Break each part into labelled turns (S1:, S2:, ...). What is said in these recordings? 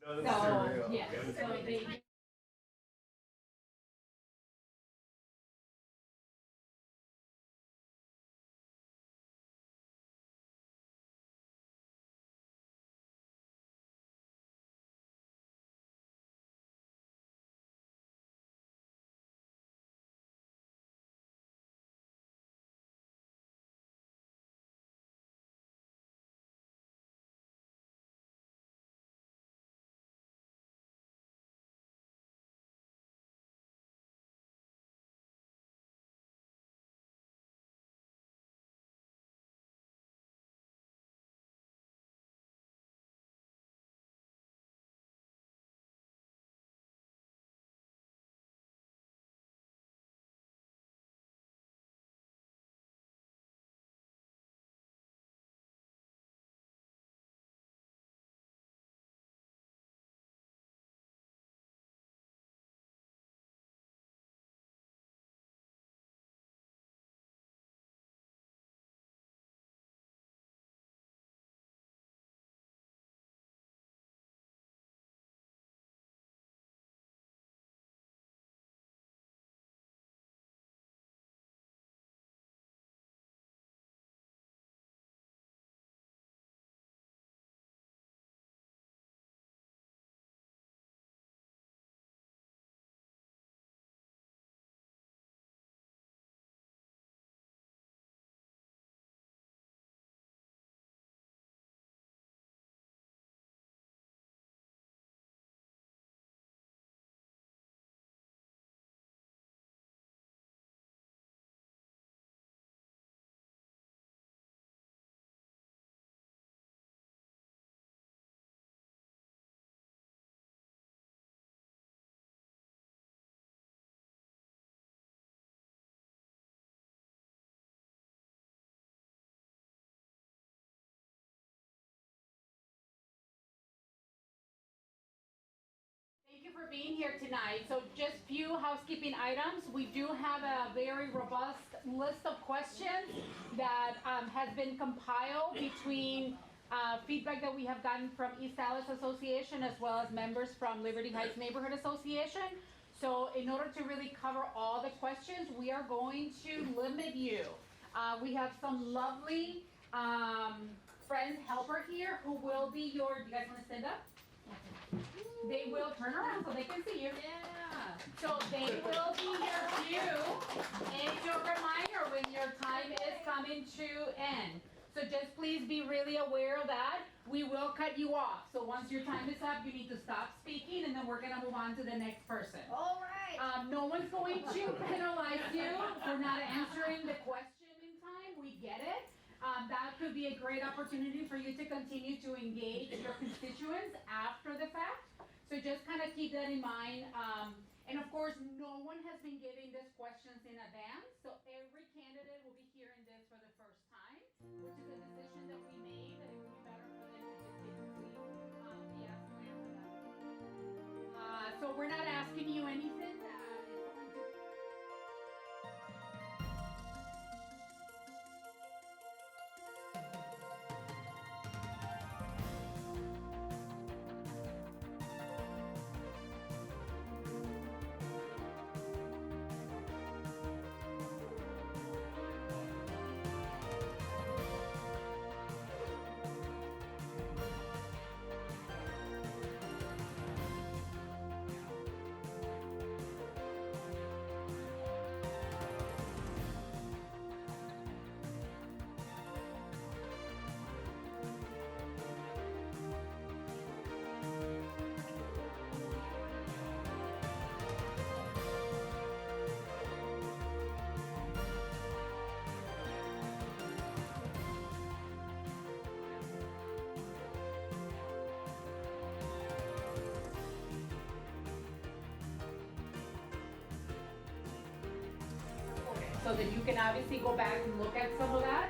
S1: So, yes, so they. Thank you for being here tonight. So just few housekeeping items. We do have a very robust list of questions that has been compiled between feedback that we have gotten from East Allis Association as well as members from Liberty Heights Neighborhood Association. So in order to really cover all the questions, we are going to limit you. We have some lovely friends helper here who will be your, do you guys want to stand up? They will turn around so they can see you. Yeah. So they will be here too. And your reminder when your time is coming to end. So just please be really aware of that. We will cut you off. So once your time is up, you need to stop speaking and then we're going to move on to the next person.
S2: All right.
S1: No one's going to penalize you for not answering the question in time. We get it. That could be a great opportunity for you to continue to engage your constituents after the fact. So just kind of keep that in mind. And of course, no one has been giving these questions in advance. So every candidate will be hearing this for the first time, which is a decision that we made that it would be better for them to just basically be asked to answer that. So we're not asking you anything that is going to. So that you can obviously go back and look at some of that.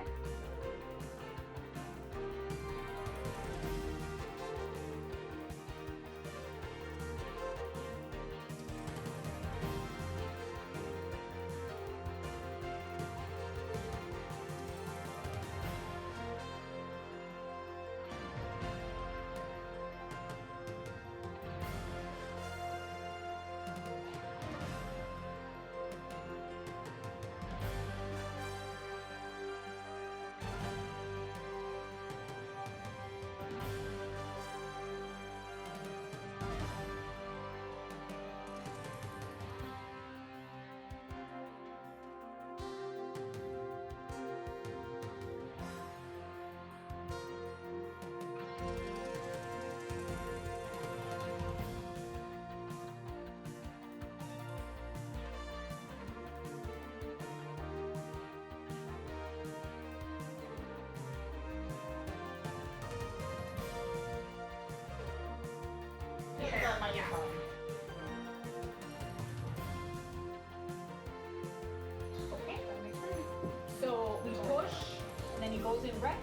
S1: goes in red.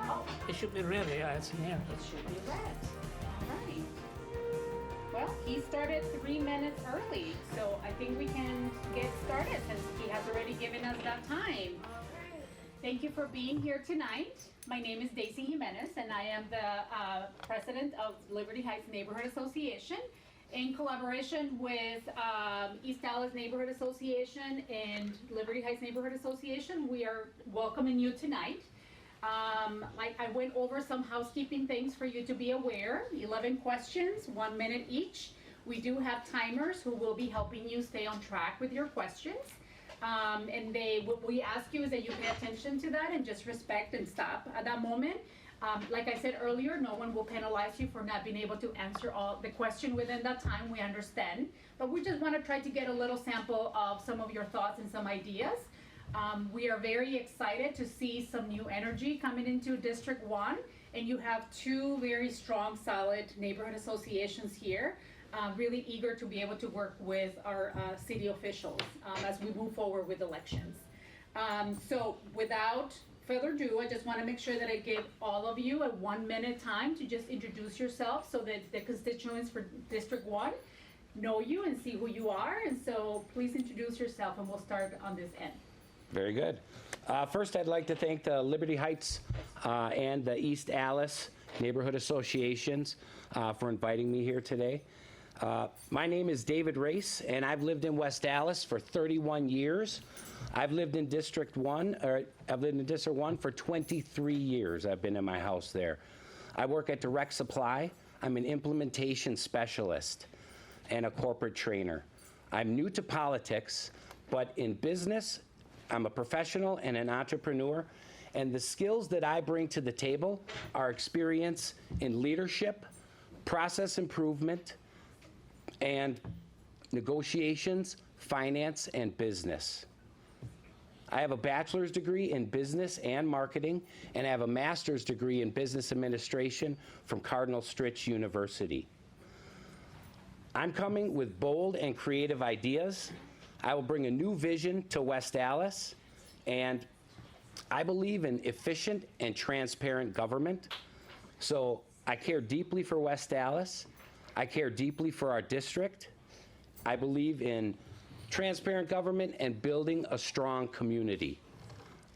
S1: Oh,
S2: It should be red, yeah, it's in here.
S1: it should be red. All right. Well, he started 3 minutes early, so I think we can get started since he has already given us that time. Thank you for being here tonight. My name is Daisy Jimenez, and I am the president of Liberty Heights Neighborhood Association. In collaboration with East Allis Neighborhood Association and Liberty Heights Neighborhood Association, we are welcoming you tonight. I went over some housekeeping things for you to be aware. 11 questions, 1 minute each. We do have timers who will be helping you stay on track with your questions. And what we ask you is that you pay attention to that and just respect and stop at that moment. Like I said earlier, no one will penalize you for not being able to answer all the question within that time. We understand, but we just want to try to get a little sample of some of your thoughts and some ideas. We are very excited to see some new energy coming into District 1, and you have two very strong, solid neighborhood associations here. Really eager to be able to work with our city officials as we move forward with elections. So without further ado, I just want to make sure that I give all of you a 1 minute time to just introduce yourself so that the constituents for District 1 know you and see who you are. And so please introduce yourself and we'll start on this end.
S3: Very good. First, I'd like to thank the Liberty Heights and the East Allis Neighborhood Associations for inviting me here today. My name is David Race, and I've lived in West Allis for 31 years. I've lived in District 1 for 23 years. I've been in my house there. I work at Direct Supply. I'm an implementation specialist and a corporate trainer. I'm new to politics, but in business, I'm a professional and an entrepreneur, and the skills that I bring to the table are experience in leadership, process improvement, and negotiations, finance, and business. I have a bachelor's degree in business and marketing, and I have a master's degree in business administration from Cardinal Stritch University. I'm coming with bold and creative ideas. I will bring a new vision to West Allis, and I believe in efficient and transparent government. So I care deeply for West Allis. I care deeply for our district. I believe in transparent government and building a strong community.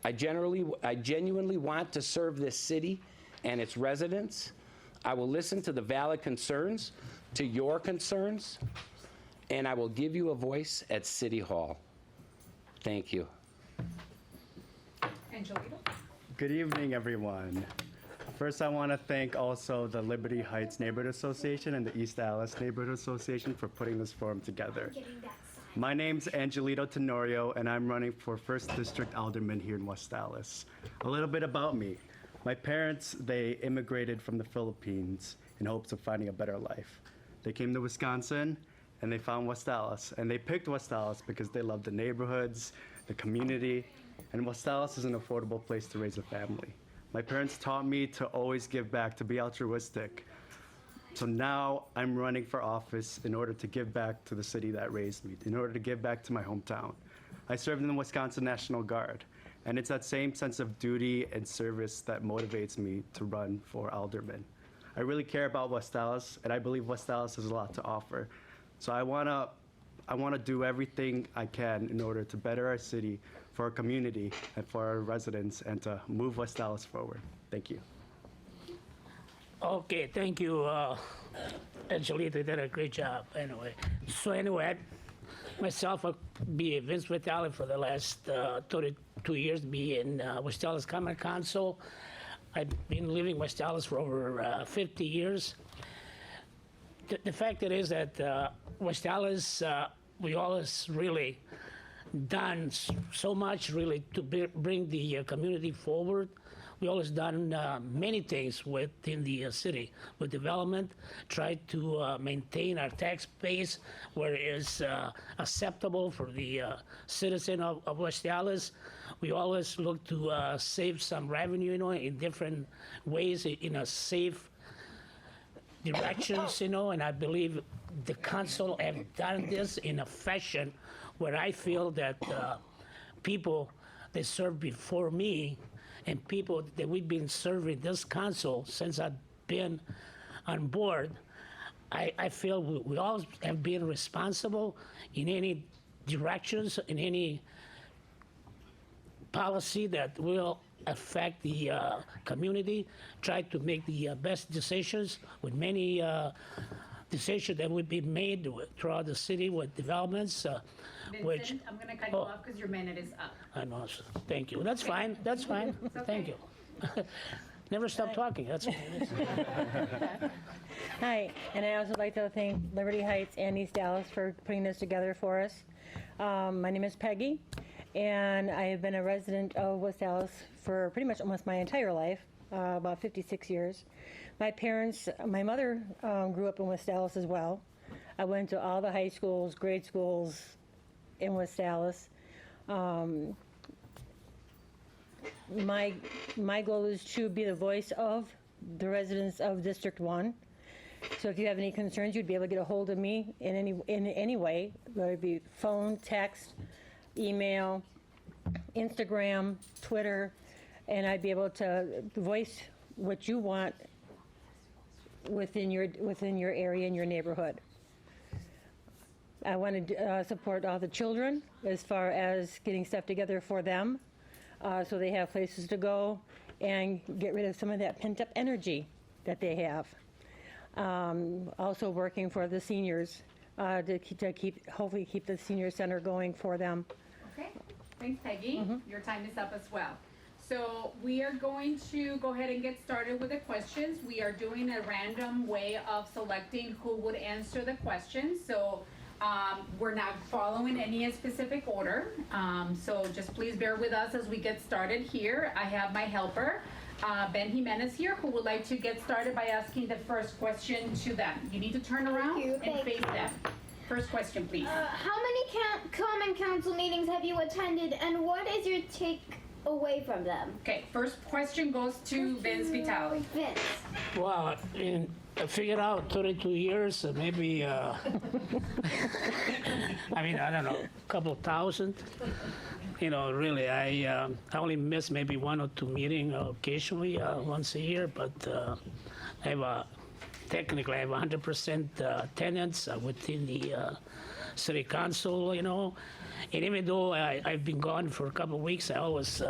S3: I genuinely want to serve this city and its residents. I will listen to the valid concerns, to your concerns, and I will give you a voice at City Hall. Thank you.
S1: Angelito?
S4: Good evening, everyone. First, I want to thank also the Liberty Heights Neighborhood Association and the East Allis Neighborhood Association for putting this forum together. My name's Angelito Tenorio, and I'm running for 1st District Alderman here in West Allis. A little bit about me. My parents, they immigrated from the Philippines in hopes of finding a better life. They came to Wisconsin, and they found West Allis, and they picked West Allis because they love the neighborhoods, the community, and West Allis is an affordable place to raise a family. My parents taught me to always give back, to be altruistic. So now I'm running for office in order to give back to the city that raised me, in order to give back to my hometown. I served in the Wisconsin National Guard, and it's that same sense of duty and service that motivates me to run for alderman. I really care about West Allis, and I believe West Allis has a lot to offer. So I wanna do everything I can in order to better our city, for our community, and for our residents, and to move West Allis forward. Thank you.
S2: Okay, thank you, Angelita, did a great job, anyway. So anyway, myself, I'll be Vince Vitale for the last 32 years, be in West Allis Common Council. I've been living West Allis for over 50 years. The fact is that West Allis, we always really done so much really to bring the community forward. We always done many things within the city with development, tried to maintain our tax base where it is acceptable for the citizen of West Allis. We always look to save some revenue, in different ways, in a safe directions, and I believe the council have done this in a fashion where I feel that people that served before me and people that we've been serving this council since I've been on board, I feel we all have been responsible in any directions, in any policy that will affect the community, try to make the best decisions with many decisions that would be made throughout the city with developments, which,
S1: Vincent, I'm gonna cut you
S2: Oh.
S1: off because your minute is up.
S2: I know, thank you. That's fine, that's fine, thank you. Never stop talking, that's okay.
S5: Hi, and I also like to thank Liberty Heights and East Dallas for putting this together for us. My name is Peggy, and I have been a resident of West Dallas for pretty much almost my entire life, about 56 years. My mother grew up in West Dallas as well. I went to all the high schools, grade schools in West Dallas. My goal is to be the voice of the residents of District 1. So if you have any concerns, you'd be able to get a hold of me in any way, whether it be phone, text, email, Instagram, Twitter, and I'd be able to voice what you want within your area and your neighborhood. I want to support all the children as far as getting stuff together for them, so they have places to go and get rid of some of that pent-up energy that they have. Also working for the seniors to hopefully keep the senior center going for them.
S1: Okay, thanks Peggy. Your time is up as well. So we are going to go ahead and get started with the questions. We are doing a random way of selecting who would answer the questions. So we're not following any specific order. So just please bear with us as we get started here. I have my helper, Ben Jimenez here, who would like to get started by asking the first question to them. You need to turn around and face them. First question, please.
S6: How many common council meetings have you attended, and what is your take away from them?
S1: Okay, first question goes to Vince Vitale.
S6: Vince.
S2: Well, I figured out 32 years, maybe, I mean, I don't know, a couple thousand. You know, really, I only miss maybe one or two meetings occasionally, once a year, but I have technically I have 100% attendance within the city council, you know. And even though I've been gone for a couple of weeks, I always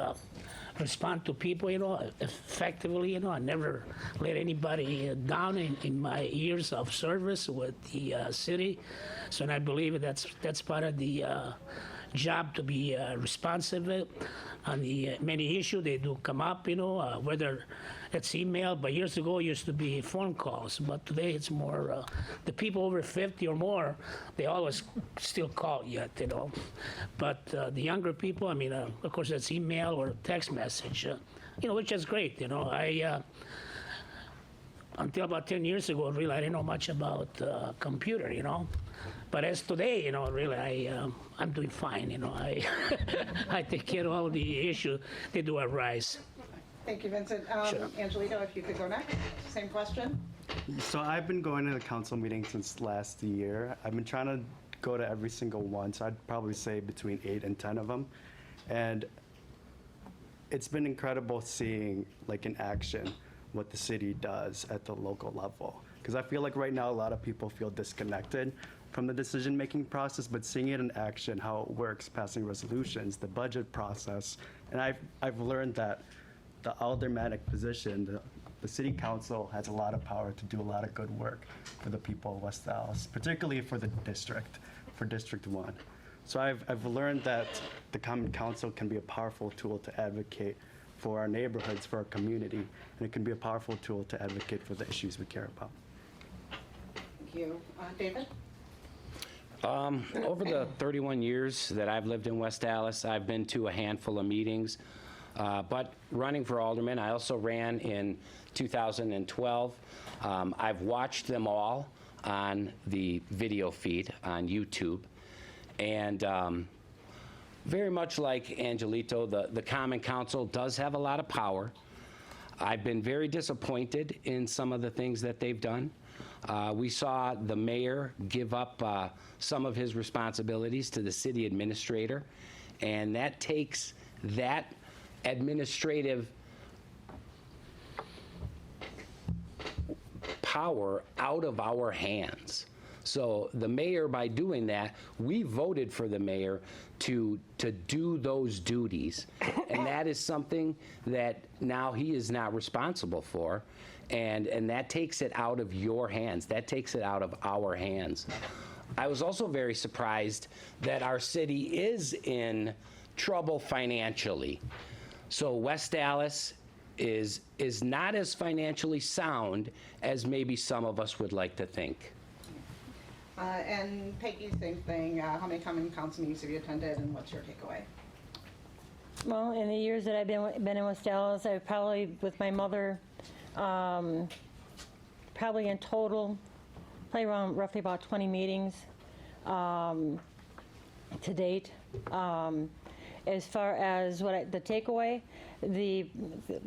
S2: respond to people, you know, effectively. You know, I never let anybody down in my years of service with the city. So and I believe that's part of the job, to be responsive on the many issues they do come up, you know, whether it's email, but years ago it used to be phone calls, but today it's more, the people over 50 or more, they always still call yet, you know. But the younger people, I mean, of course it's email or text message, you know, which is great, you know. Until about 10 years ago, really, I didn't know much about computer, you know. But as today, you know, really, I'm doing fine, you know. I take care of all the issues that do arise.
S7: Thank you, Vincent.
S2: Sure.
S7: Angelito, if you could go next. Same question.
S4: So I've been going to the council meetings since last year. I've been trying to go to every single one, so I'd probably say between 8 and 10 of them. And it's been incredible seeing, like, in action what the city does at the local level. Because I feel like right now a lot of people feel disconnected from the decision-making process, but seeing it in action, how it works, passing resolutions, the budget process, and I've learned that the aldermanic position, the city council has a lot of power to do a lot of good work for the people of West Dallas, particularly for the district, for District 1. So I've learned that the common council can be a powerful tool to advocate for our neighborhoods, for our community, and it can be a powerful tool to advocate for the issues we care about.
S7: Thank you. David?
S3: Over the 31 years that I've lived in West Dallas, I've been to a handful of meetings. But running for alderman, I also ran in 2012. I've watched them all on the video feed on YouTube. And very much like Angelito, the Common Council does have a lot of power. I've been very disappointed in some of the things that they've done. We saw the mayor give up some of his responsibilities to the city administrator, and that takes that administrative power out of our hands. So the mayor, by doing that, we voted for the mayor to do those duties. And that is something that now he is not responsible for. And that takes it out of your hands. That takes it out of our hands. I was also very surprised that our city is in trouble financially. So West Allis is not as financially sound as maybe some of us would like to think.
S7: And Peggy, same thing. How many common council meetings have you attended, and what's your takeaway?
S5: Well, in the years that I've been in West Allis, I've probably, with my mother, probably in total, probably around roughly about 20 meetings to date. As far as the takeaway,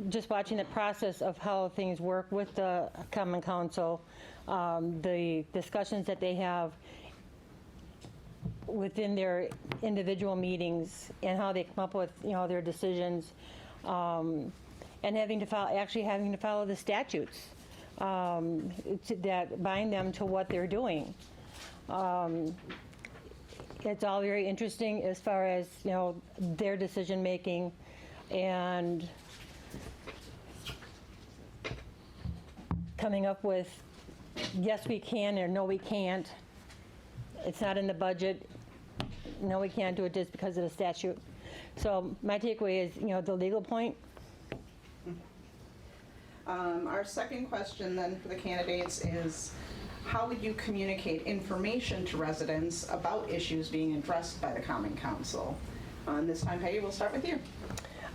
S5: just watching the process of how things work with the Common Council, the discussions that they have within their individual meetings and how they come up with, their decisions, and having to follow the statutes that bind them to what they're doing. It's all very interesting as far as, their decision-making and coming up with, yes, we can, or no, we can't. It's not in the budget. No, we can't do it just because of the statute. So my takeaway is, the legal point.
S7: Our second question then for the candidates is, how would you communicate information to residents about issues being addressed by the Common Council? This time, Peggy, we'll start with you.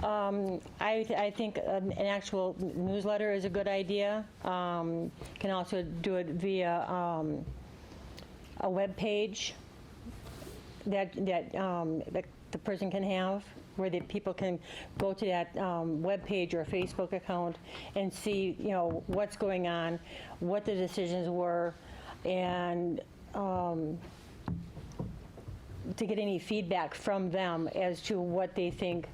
S5: I think an actual newsletter is a good idea. Can also do it via a web page that the person can have, where the people can go to that web page or Facebook account and see, what's going on, what the decisions were, and to get any feedback from them as to what they think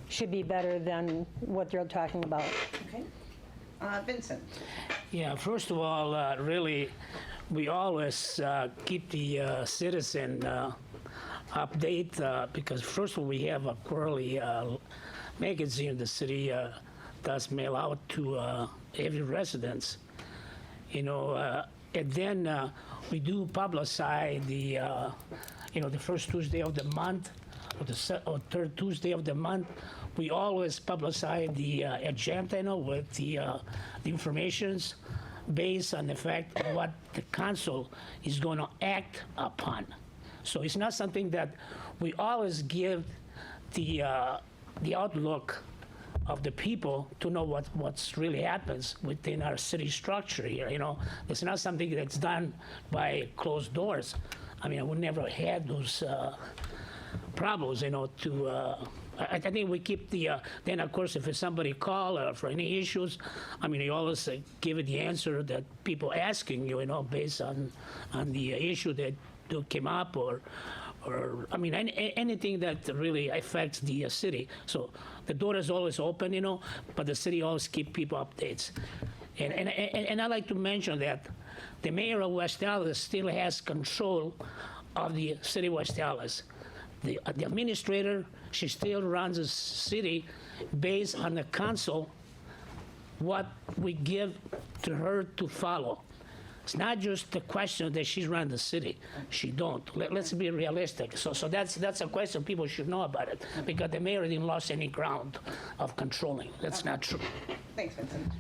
S5: should be better than what they're talking about.
S7: Okay. Vincent.
S2: Yeah, first of all, really, we always keep the citizen update because first of all, we have a quarterly magazine the city does mail out to every residence, and then we do publicize the, the first Tuesday of the month or third Tuesday of the month. We always publicize the agenda, with the informations based on the fact of what the council is going to act upon. So it's not something that we always give the outlook of the people to know what's really happens within our city structure here. It's not something that's done by closed doors. I mean, we never had those problems, I think we keep then of course if somebody call for any issues, you always give it the answer that people asking you, based on the issue that came up or anything that really affects the city. So the door is always open, but the city always keep people updates. And I like to mention that the mayor of West Allis still has control of the city of West Allis. The administrator, she still runs the city based on the council, what we give to her to follow. It's not just the question that she's running the city. She don't. Let's be realistic. So that's a question people should know about it, because the mayor didn't lost any ground of controlling. That's not true.
S7: Thanks, Vincent.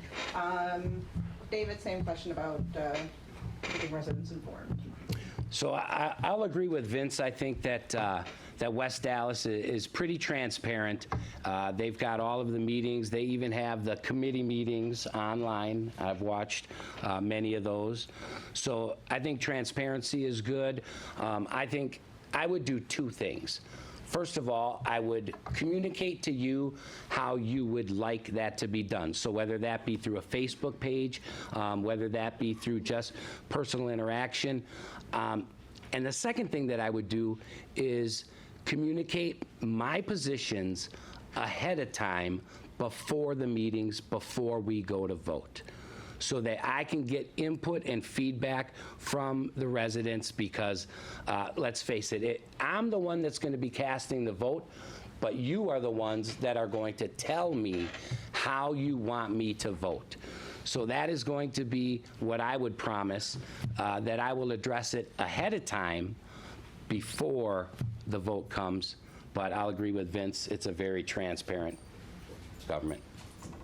S7: David, same question about keeping residents informed.
S3: So I'll agree with Vince. I think that West Allis is pretty transparent. They've got all of the meetings. They even have the committee meetings online. I've watched many of those. So I think transparency is good. I think I would do two things. First of all, I would communicate to you how you would like that to be done. So whether that be through a Facebook page, whether that be through just personal interaction. And the second thing that I would do is communicate my positions ahead of time before the meetings, before we go to vote, so that I can get input and feedback from the residents, because let's face it, I'm the one that's going to be casting the vote, but you are the ones that are going to tell me how you want me to vote. So that is going to be what I would promise, that I will address it ahead of time before the vote comes. But I'll agree with Vince, it's a very transparent government.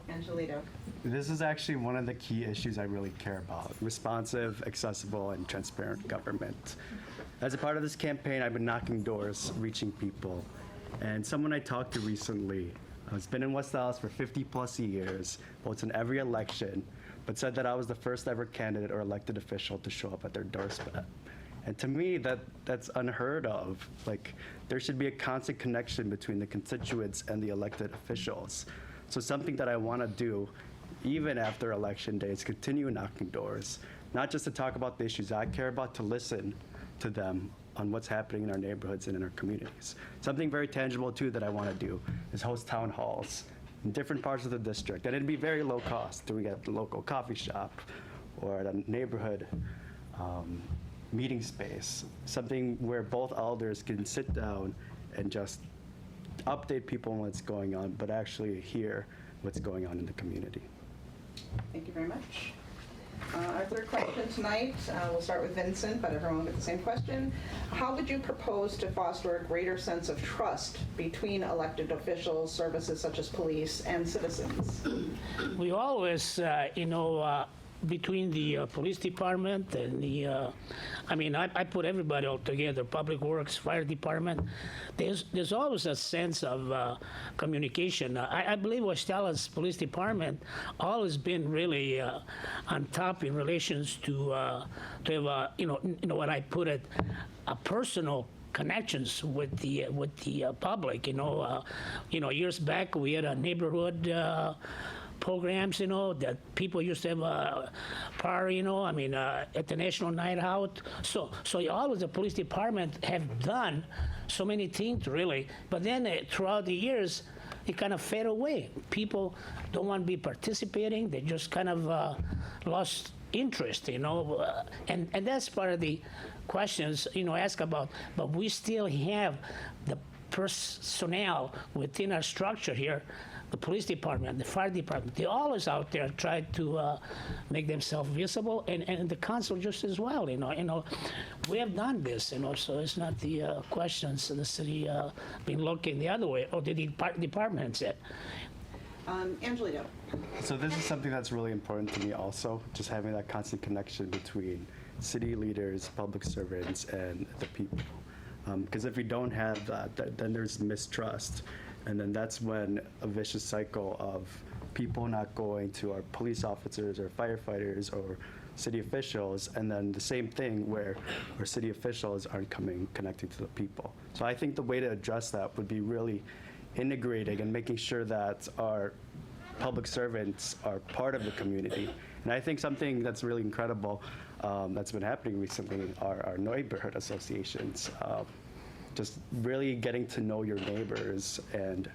S7: Angelito.
S4: This is actually one of the key issues I really care about: responsive, accessible, and transparent government. As a part of this campaign, I've been knocking doors, reaching people. And someone I talked to recently has been in West Allis for 50+ years, votes in every election, but said that I was the first ever candidate or elected official to show up at their doorstep. And to me, that's unheard of. Like, there should be a constant connection between the constituents and the elected officials. So something that I want to do, even after election day, is continue knocking doors, not just to talk about the issues I care about, to listen to them on what's happening in our neighborhoods and in our communities. Something very tangible, too, that I want to do is host town halls in different parts of the district. And it'd be very low cost, doing it at the local coffee shop or at a neighborhood meeting space, something where both elders can sit down and just update people on what's going on, but actually hear what's going on in the community.
S7: Thank you very much. Our third question tonight, we'll start with Vincent, but everyone will get the same question. How would you propose to foster a greater sense of trust between elected officials, services such as police, and citizens?
S2: We always, between the police department and the, I put everybody all together, public works, fire department. There's always a sense of communication. I believe West Allis Police Department always been really on top in relations to have what I put it, a personal connections with the public. Years back we had a neighborhood programs, that people used to have a party, at the National Night Out. So always the police department have done so many things, really. But then throughout the years, it kind of fade away. People don't want to be participating. They just kind of lost interest, and that's part of the questions, ask about. But we still have the personnel within our structure here, the police department, the fire department, they're always out there trying to make themselves visible, and the council just as well, We have done this, so it's not the questions the city been looking the other way, or the department said.
S7: Angelito.
S4: So this is something that's really important to me also, just having that constant connection between city leaders, public servants, and the people. Because if we don't have that, then there's mistrust. And then that's when a vicious cycle of people not going to our police officers or firefighters or city officials, and then the same thing where our city officials aren't connecting to the people. So I think the way to address that would be really integrating and making sure that our public servants are part of the community. And I think something that's really incredible that's been happening recently are our neighborhood associations. Just really getting to know your neighbors and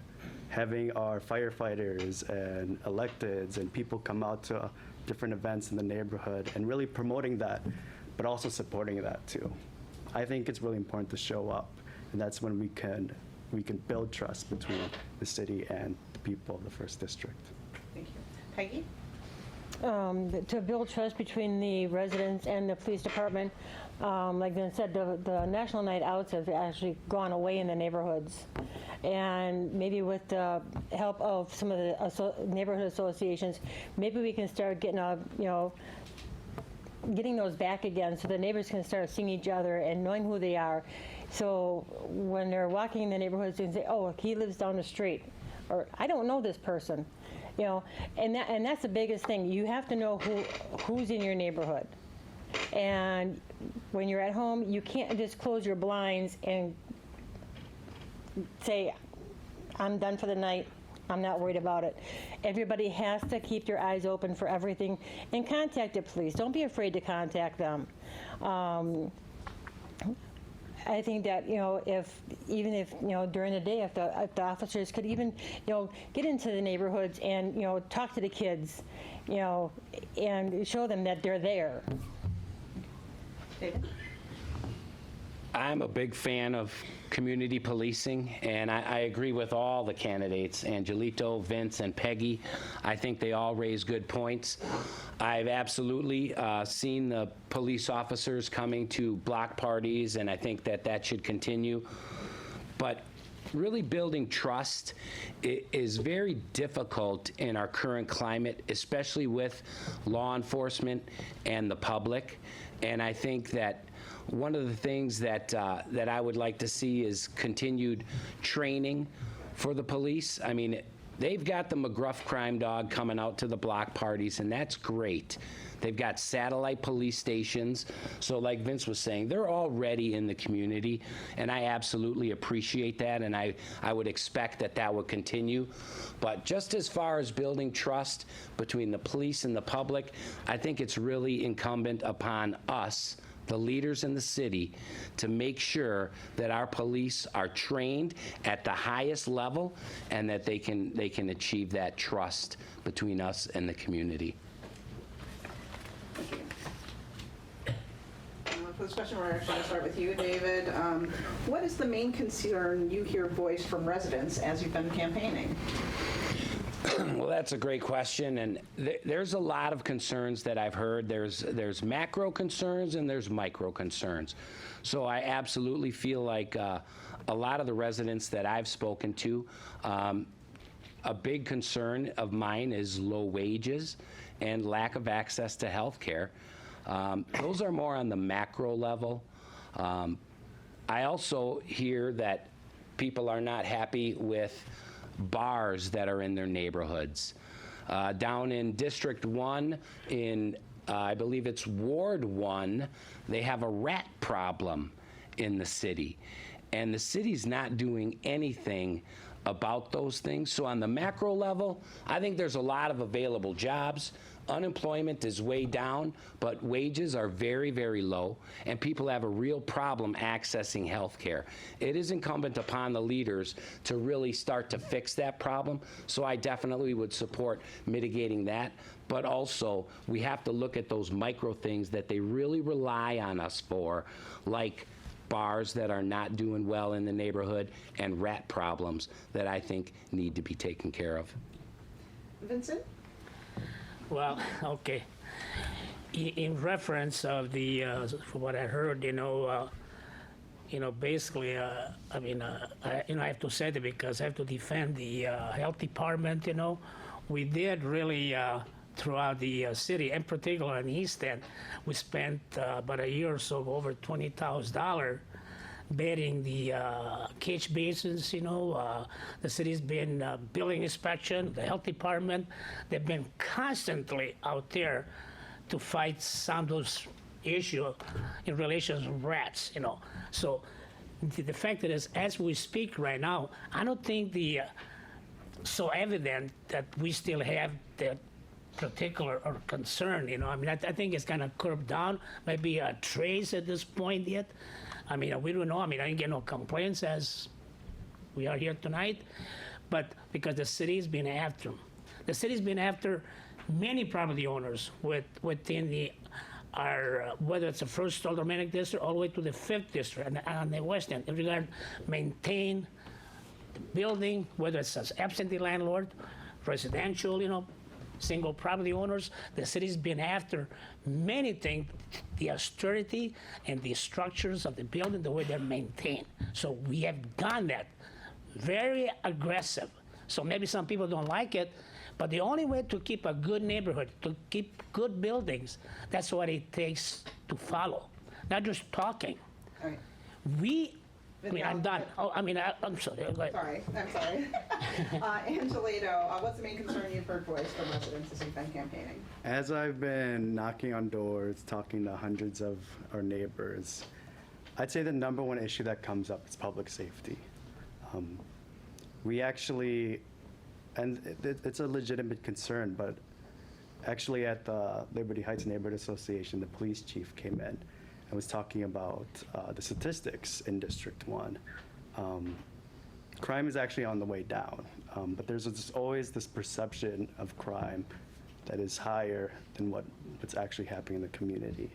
S4: having our firefighters and electeds and people come out to different events in the neighborhood and really promoting that, but also supporting that too. I think it's really important to show up, and that's when we can build trust between the city and the people of the First District.
S7: Thank you. Peggy?
S5: To build trust between the residents and the police department, like Vince said, the National Night Outs have actually gone away in the neighborhoods. And maybe with the help of some of the neighborhood associations, maybe we can start getting getting those back again, so the neighbors can start seeing each other and knowing who they are. So when they're walking in the neighborhoods, they can say, oh, he lives down the street, or I don't know this person. And that's the biggest thing. You have to know who's in your neighborhood. And when you're at home, you can't just close your blinds and say, I'm done for the night, I'm not worried about it. Everybody has to keep their eyes open for everything and contact the police. Don't be afraid to contact them. I think that, even if, during the day, if the officers could even, get into the neighborhoods and, talk to the kids, and show them that they're there.
S7: David?
S3: I'm a big fan of community policing, and I agree with all the candidates, Angelito, Vince, and Peggy. I think they all raise good points. I've absolutely seen the police officers coming to block parties, and I think that that should continue. But really building trust is very difficult in our current climate, especially with law enforcement and the public. And I think that one of the things that I would like to see is continued training for the police. I mean, they've got the McGruff crime dog coming out to the block parties, and that's great. They've got satellite police stations. So like Vince was saying, they're already in the community, and I absolutely appreciate that, and I would expect that that would continue. But just as far as building trust between the police and the public, I think it's really incumbent upon us, the leaders in the city, to make sure that our police are trained at the highest level and that they can achieve that trust between us and the community.
S7: For this question, we're actually going to start with you, David. What is the main concern you hear voiced from residents as you've been campaigning?
S3: Well, that's a great question, and there's a lot of concerns that I've heard. There's macro concerns and there's micro concerns. So I absolutely feel like a lot of the residents that I've spoken to, a big concern of mine is low wages and lack of access to health care. Those are more on the macro level. I also hear that people are not happy with bars that are in their neighborhoods. Down in District 1, in I believe it's Ward 1, they have a rat problem in the city. And the city's not doing anything about those things. So on the macro level, I think there's a lot of available jobs. Unemployment is way down, but wages are very, very low, and people have a real problem accessing health care. It is incumbent upon the leaders to really start to fix that problem, so I definitely would support mitigating that. But also, we have to look at those micro things that they really rely on us for, like bars that are not doing well in the neighborhood and rat problems that I think need to be taken care of.
S7: Vincent?
S2: Well, okay. In reference of the, from what I heard, basically, I have to say that because I have to defend the health department. We did really throughout the city, in particular in East End, we spent about a year or so over $20,000 bedding the catch basins. The city's been building inspection, the health department, they've been constantly out there to fight some of those issues in relation to rats. So the fact that is, as we speak right now, I don't think so evident that we still have that particular or concern. I think it's kind of curbed down, maybe a trace at this point yet. We don't know. I didn't get no complaints as we are here tonight, but because the city's been after them. The city's been after many property owners within whether it's the first aldermanic district all the way to the 5th district and the west end, in regard maintain the building, whether it's as absentee landlord, residential, single property owners. The city's been after many things, the austerity and the structures of the building, the way they're maintained. So we have done that, very aggressive. So maybe some people don't like it, but the only way to keep a good neighborhood, to keep good buildings, that's what it takes to follow, not just talking.
S7: All right.
S2: I'm done. I'm sorry. Go ahead.
S7: I'm sorry. Angelito, what's the main concern you've heard voiced from residents as you've been campaigning?
S4: As I've been knocking on doors, talking to hundreds of our neighbors, I'd say the number one issue that comes up is public safety. We actually, and it's a legitimate concern, but actually at the Liberty Heights Neighborhood Association, the police chief came in I was talking about the statistics in District 1. Crime is actually on the way down, but there's always this perception of crime that is higher than what's actually happening in the community.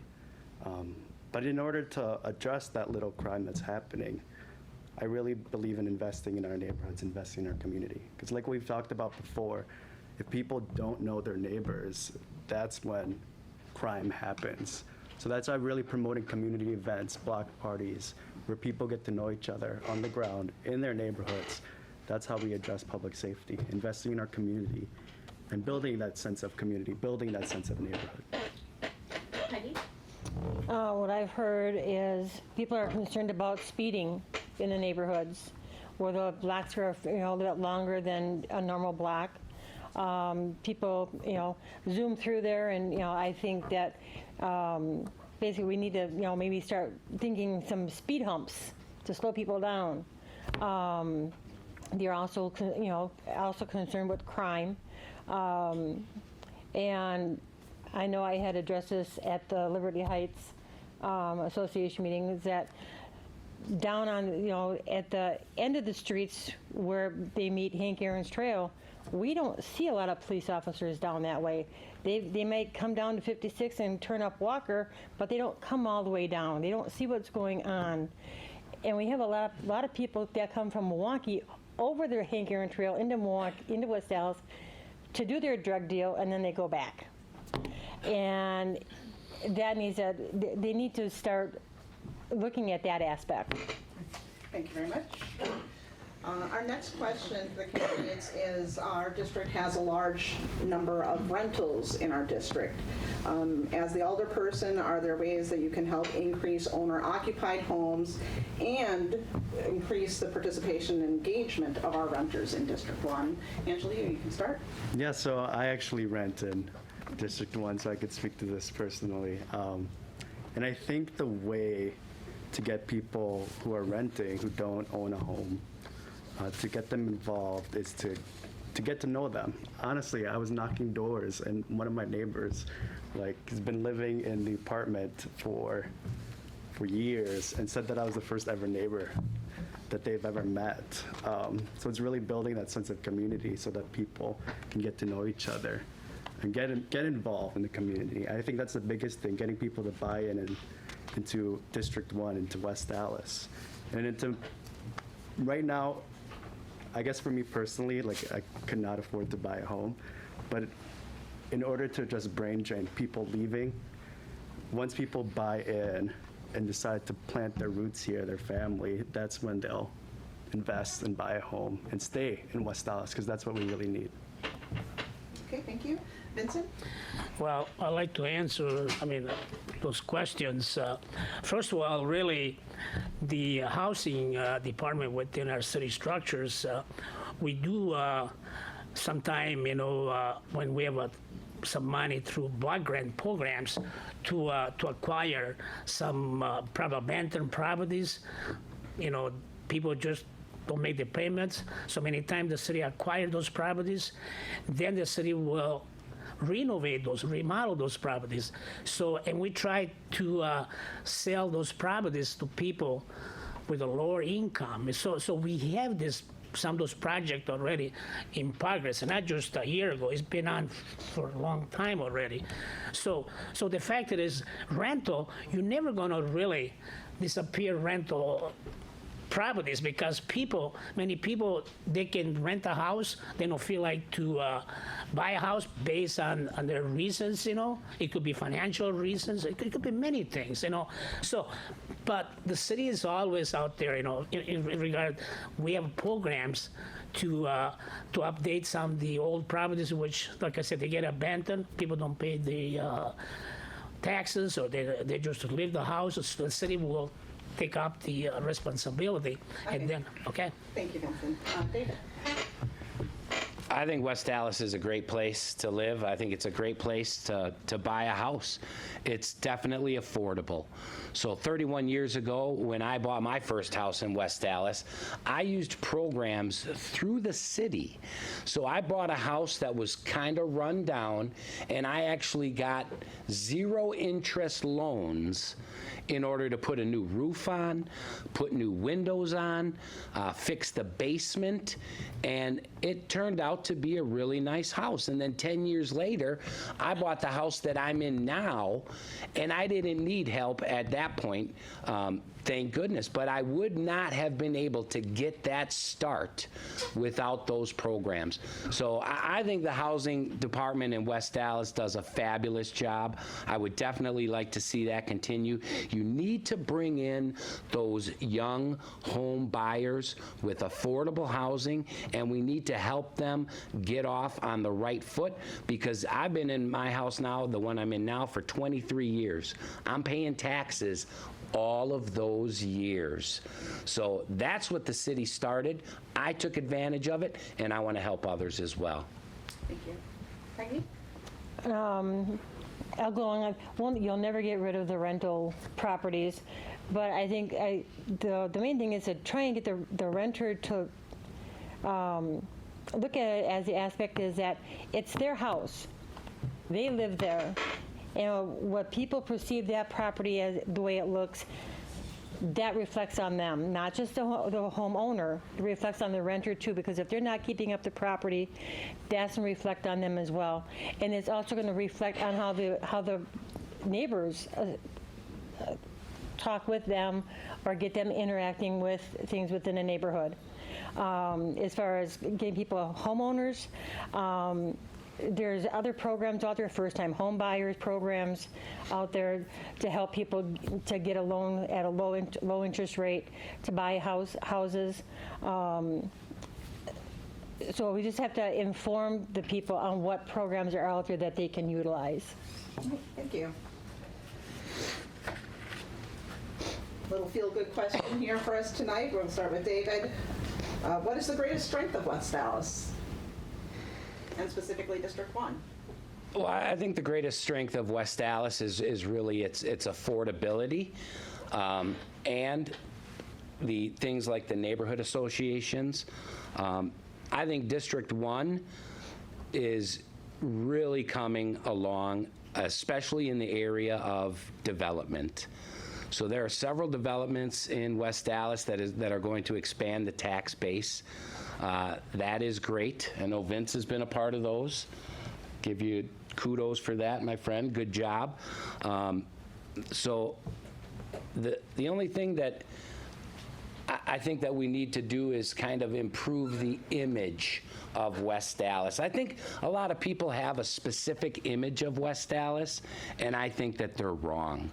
S4: But in order to address that little crime that's happening, I really believe in investing in our neighborhoods, investing in our community. Because like we've talked about before, if people don't know their neighbors, that's when crime happens. So that's why I'm really promoting community events, block parties, where people get to know each other on the ground, in their neighborhoods. That's how we address public safety, investing in our community and building that sense of community, building that sense of neighborhood.
S6: Peggy?
S5: What I've heard is people are concerned about speeding in the neighborhoods, where the blocks are, a little bit longer than a normal block. People, zoom through there, and, I think that basically we need to, maybe start thinking some speed humps to slow people down. They're also, also concerned with crime. And I know I had addressed this at the Liberty Heights Association meeting, is that down on, at the end of the streets where they meet Hank Aaron's Trail, we don't see a lot of police officers down that way. They might come down to 56 and turn up Walker, but they don't come all the way down. They don't see what's going on. And we have a lot of people that come from Milwaukee over the Hank Aaron Trail into Milwaukee, into West Allis, to do their drug deal, and then they go back. And that needs they need to start looking at that aspect.
S7: Thank you very much. Our next question for the candidates is, our district has a large number of rentals in our district. As the alderperson, are there ways that you can help increase owner-occupied homes and increase the participation and engagement of our renters in District 1? Angelina, you can start.
S4: Yeah, so I actually rent in District 1, so I could speak to this personally. And I think the way to get people who are renting, who don't own a home, to get them involved is to get to know them. Honestly, I was knocking doors, and one of my neighbors, has been living in the apartment for years, and said that I was the first ever neighbor that they've ever met. So it's really building that sense of community so that people can get to know each other and get involved in the community. I think that's the biggest thing, getting people to buy in into District 1, into West Allis. And right now, I guess for me personally, I could not afford to buy a home, but in order to just brain drain people leaving, once people buy in and decide to plant their roots here, their family, that's when they'll invest and buy a home and stay in West Allis, because that's what we really need.
S7: Okay, thank you. Vincent?
S2: Well, I'd like to answer, those questions. First of all, really, the housing department within our city structures, we do sometime, when we have some money through block grant programs to acquire some abandoned properties. People just don't make the payments. So many times the city acquire those properties, then the city will renovate those, remodel those properties. So, and we try to sell those properties to people with a lower income. So we have some of those projects already in progress, and not just a year ago. It's been on for a long time already. So the fact is, rental, you're never gonna really disappear rental properties, because many people, they can rent a house, they don't feel like to buy a house based on their reasons, It could be financial reasons, it could be many things, So, but the city is always out there, in regard, we have programs to update some of the old properties, which, like I said, they get abandoned, people don't pay the taxes, or they just leave the house, so the city will take up the responsibility,
S7: Okay.
S2: and then, okay?
S7: Thank you, Vincent. David?
S3: I think West Allis is a great place to live. I think it's a great place to buy a house. It's definitely affordable. So 31 years ago, when I bought my first house in West Allis, I used programs through the city. So I bought a house that was kind of run down, and I actually got 0 interest loans in order to put a new roof on, put new windows on, fix the basement, and it turned out to be a really nice house. And then 10 years later, I bought the house that I'm in now, and I didn't need help at that point, thank goodness. But I would not have been able to get that start without those programs. So I think the housing department in West Allis does a fabulous job. I would definitely like to see that continue. You need to bring in those young home buyers with affordable housing, and we need to help them get off on the right foot, because I've been in my house now, the one I'm in now, for 23 years. I'm paying taxes all of those years. So that's what the city started. I took advantage of it, and I want to help others as well.
S7: Thank you. Peggy?
S5: I'll go on. Well, you'll never get rid of the rental properties, but I think the main thing is to try and get the renter to look at it as the aspect is that it's their house. They live there. And what people perceive that property as, the way it looks, that reflects on them, not just the homeowner. It reflects on the renter too, because if they're not keeping up the property, that's going to reflect on them as well. And it's also going to reflect on how the neighbors talk with them or get them interacting with things within a neighborhood. As far as getting people homeowners, there's other programs out there, first-time home buyers programs out there to help people to get a loan at a low interest rate to buy houses. So we just have to inform the people on what programs are out there that they can utilize.
S7: Thank you. Little feel-good question here for us tonight. We're going to start with David. What is the greatest strength of West Allis, and specifically District 1?
S3: Well, I think the greatest strength of West Allis is really its affordability, and the things like the neighborhood associations. I think District 1 is really coming along, especially in the area of development. So there are several developments in West Allis that are going to expand the tax base. That is great. I know Vince has been a part of those. Give you kudos for that, my friend. Good job. So the only thing that I think that we need to do is kind of improve the image of West Allis. I think a lot of people have a specific image of West Allis, and I think that they're wrong.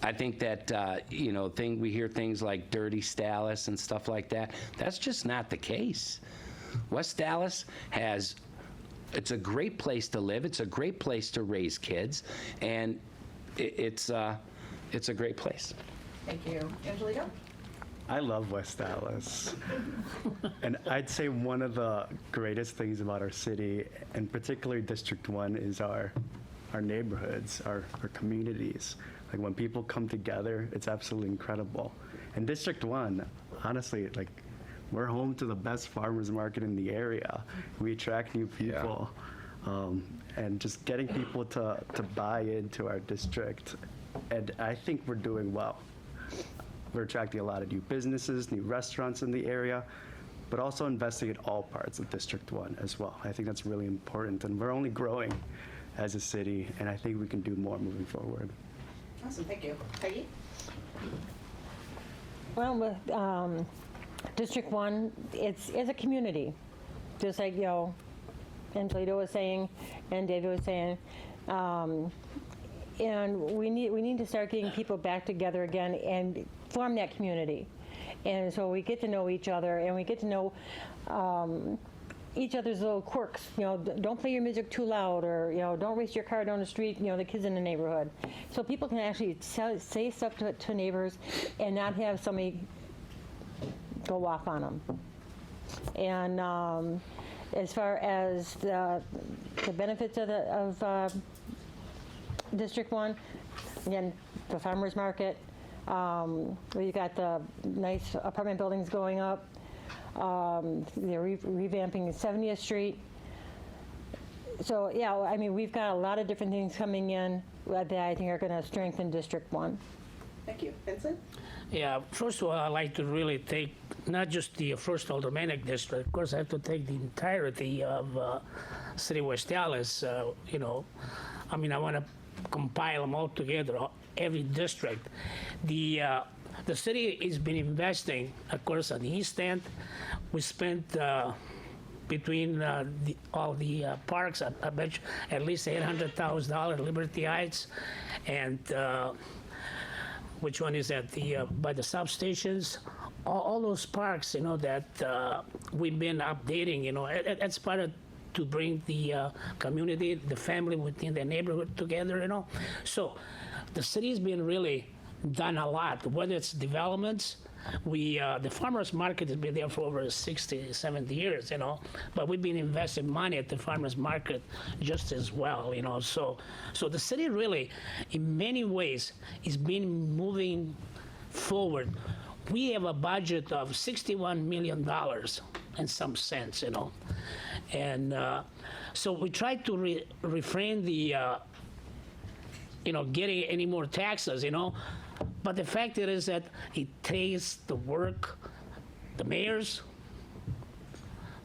S3: I think that, we hear things like dirty Dallas and stuff like that. That's just not the case. West Allis it's a great place to live. It's a great place to raise kids, and it's a great place.
S7: Thank you. Angelito?
S4: I love West Allis. And I'd say one of the greatest things about our city, and particularly District 1, is our neighborhoods, our communities. Like when people come together, it's absolutely incredible. And District 1, honestly, like we're home to the best farmers market in the area. We attract new people. And just getting people to buy into our district. And I think we're doing well. We're attracting a lot of new businesses, new restaurants in the area, but also investing in all parts of District 1 as well. I think that's really important. And we're only growing as a city, and I think we can do more moving forward.
S7: Awesome, thank you. Peggy?
S5: Well, with District 1, it's a community, just like, Angelito was saying and David was saying. And we need to start getting people back together again and form that community. And so we get to know each other, and we get to know each other's little quirks. Don't play your music too loud, or don't race your car down the street. The kids in the neighborhood, so people can actually say stuff to neighbors, and not have somebody go off on them. And As far as the benefits of District 1, again, the farmer's market, we've got the nice apartment buildings going up, they're revamping 70th Street. So, yeah, I mean, we've got a lot of different things coming in that I think are going to strengthen District 1.
S7: Thank you. Vincent?
S2: Yeah, first of all, I'd like to really take not just the first aldermanic district, of course, I have to take the entirety of City of West Allis, you know. I mean, I want to compile them all together, every district. The city has been investing, of course, on the east end. We spent between all the parks, I bet you at least $800,000, Liberty Heights, and which one is at the by the substations, all those parks, you know, that we've been updating, you know, it's part of to bring the community, the family within the neighborhood together, you know. So the city's been really done a lot, whether it's developments. The farmers market has been there for over 60, 70 years, you know, but we've been investing money at the farmers market just as well, you know. So the city really, in many ways, is been moving forward. We have a budget of $61 million in some sense, you know. And so we try to refrain the, you know, getting any more taxes, you know. But the fact is that it takes the work, the mayors,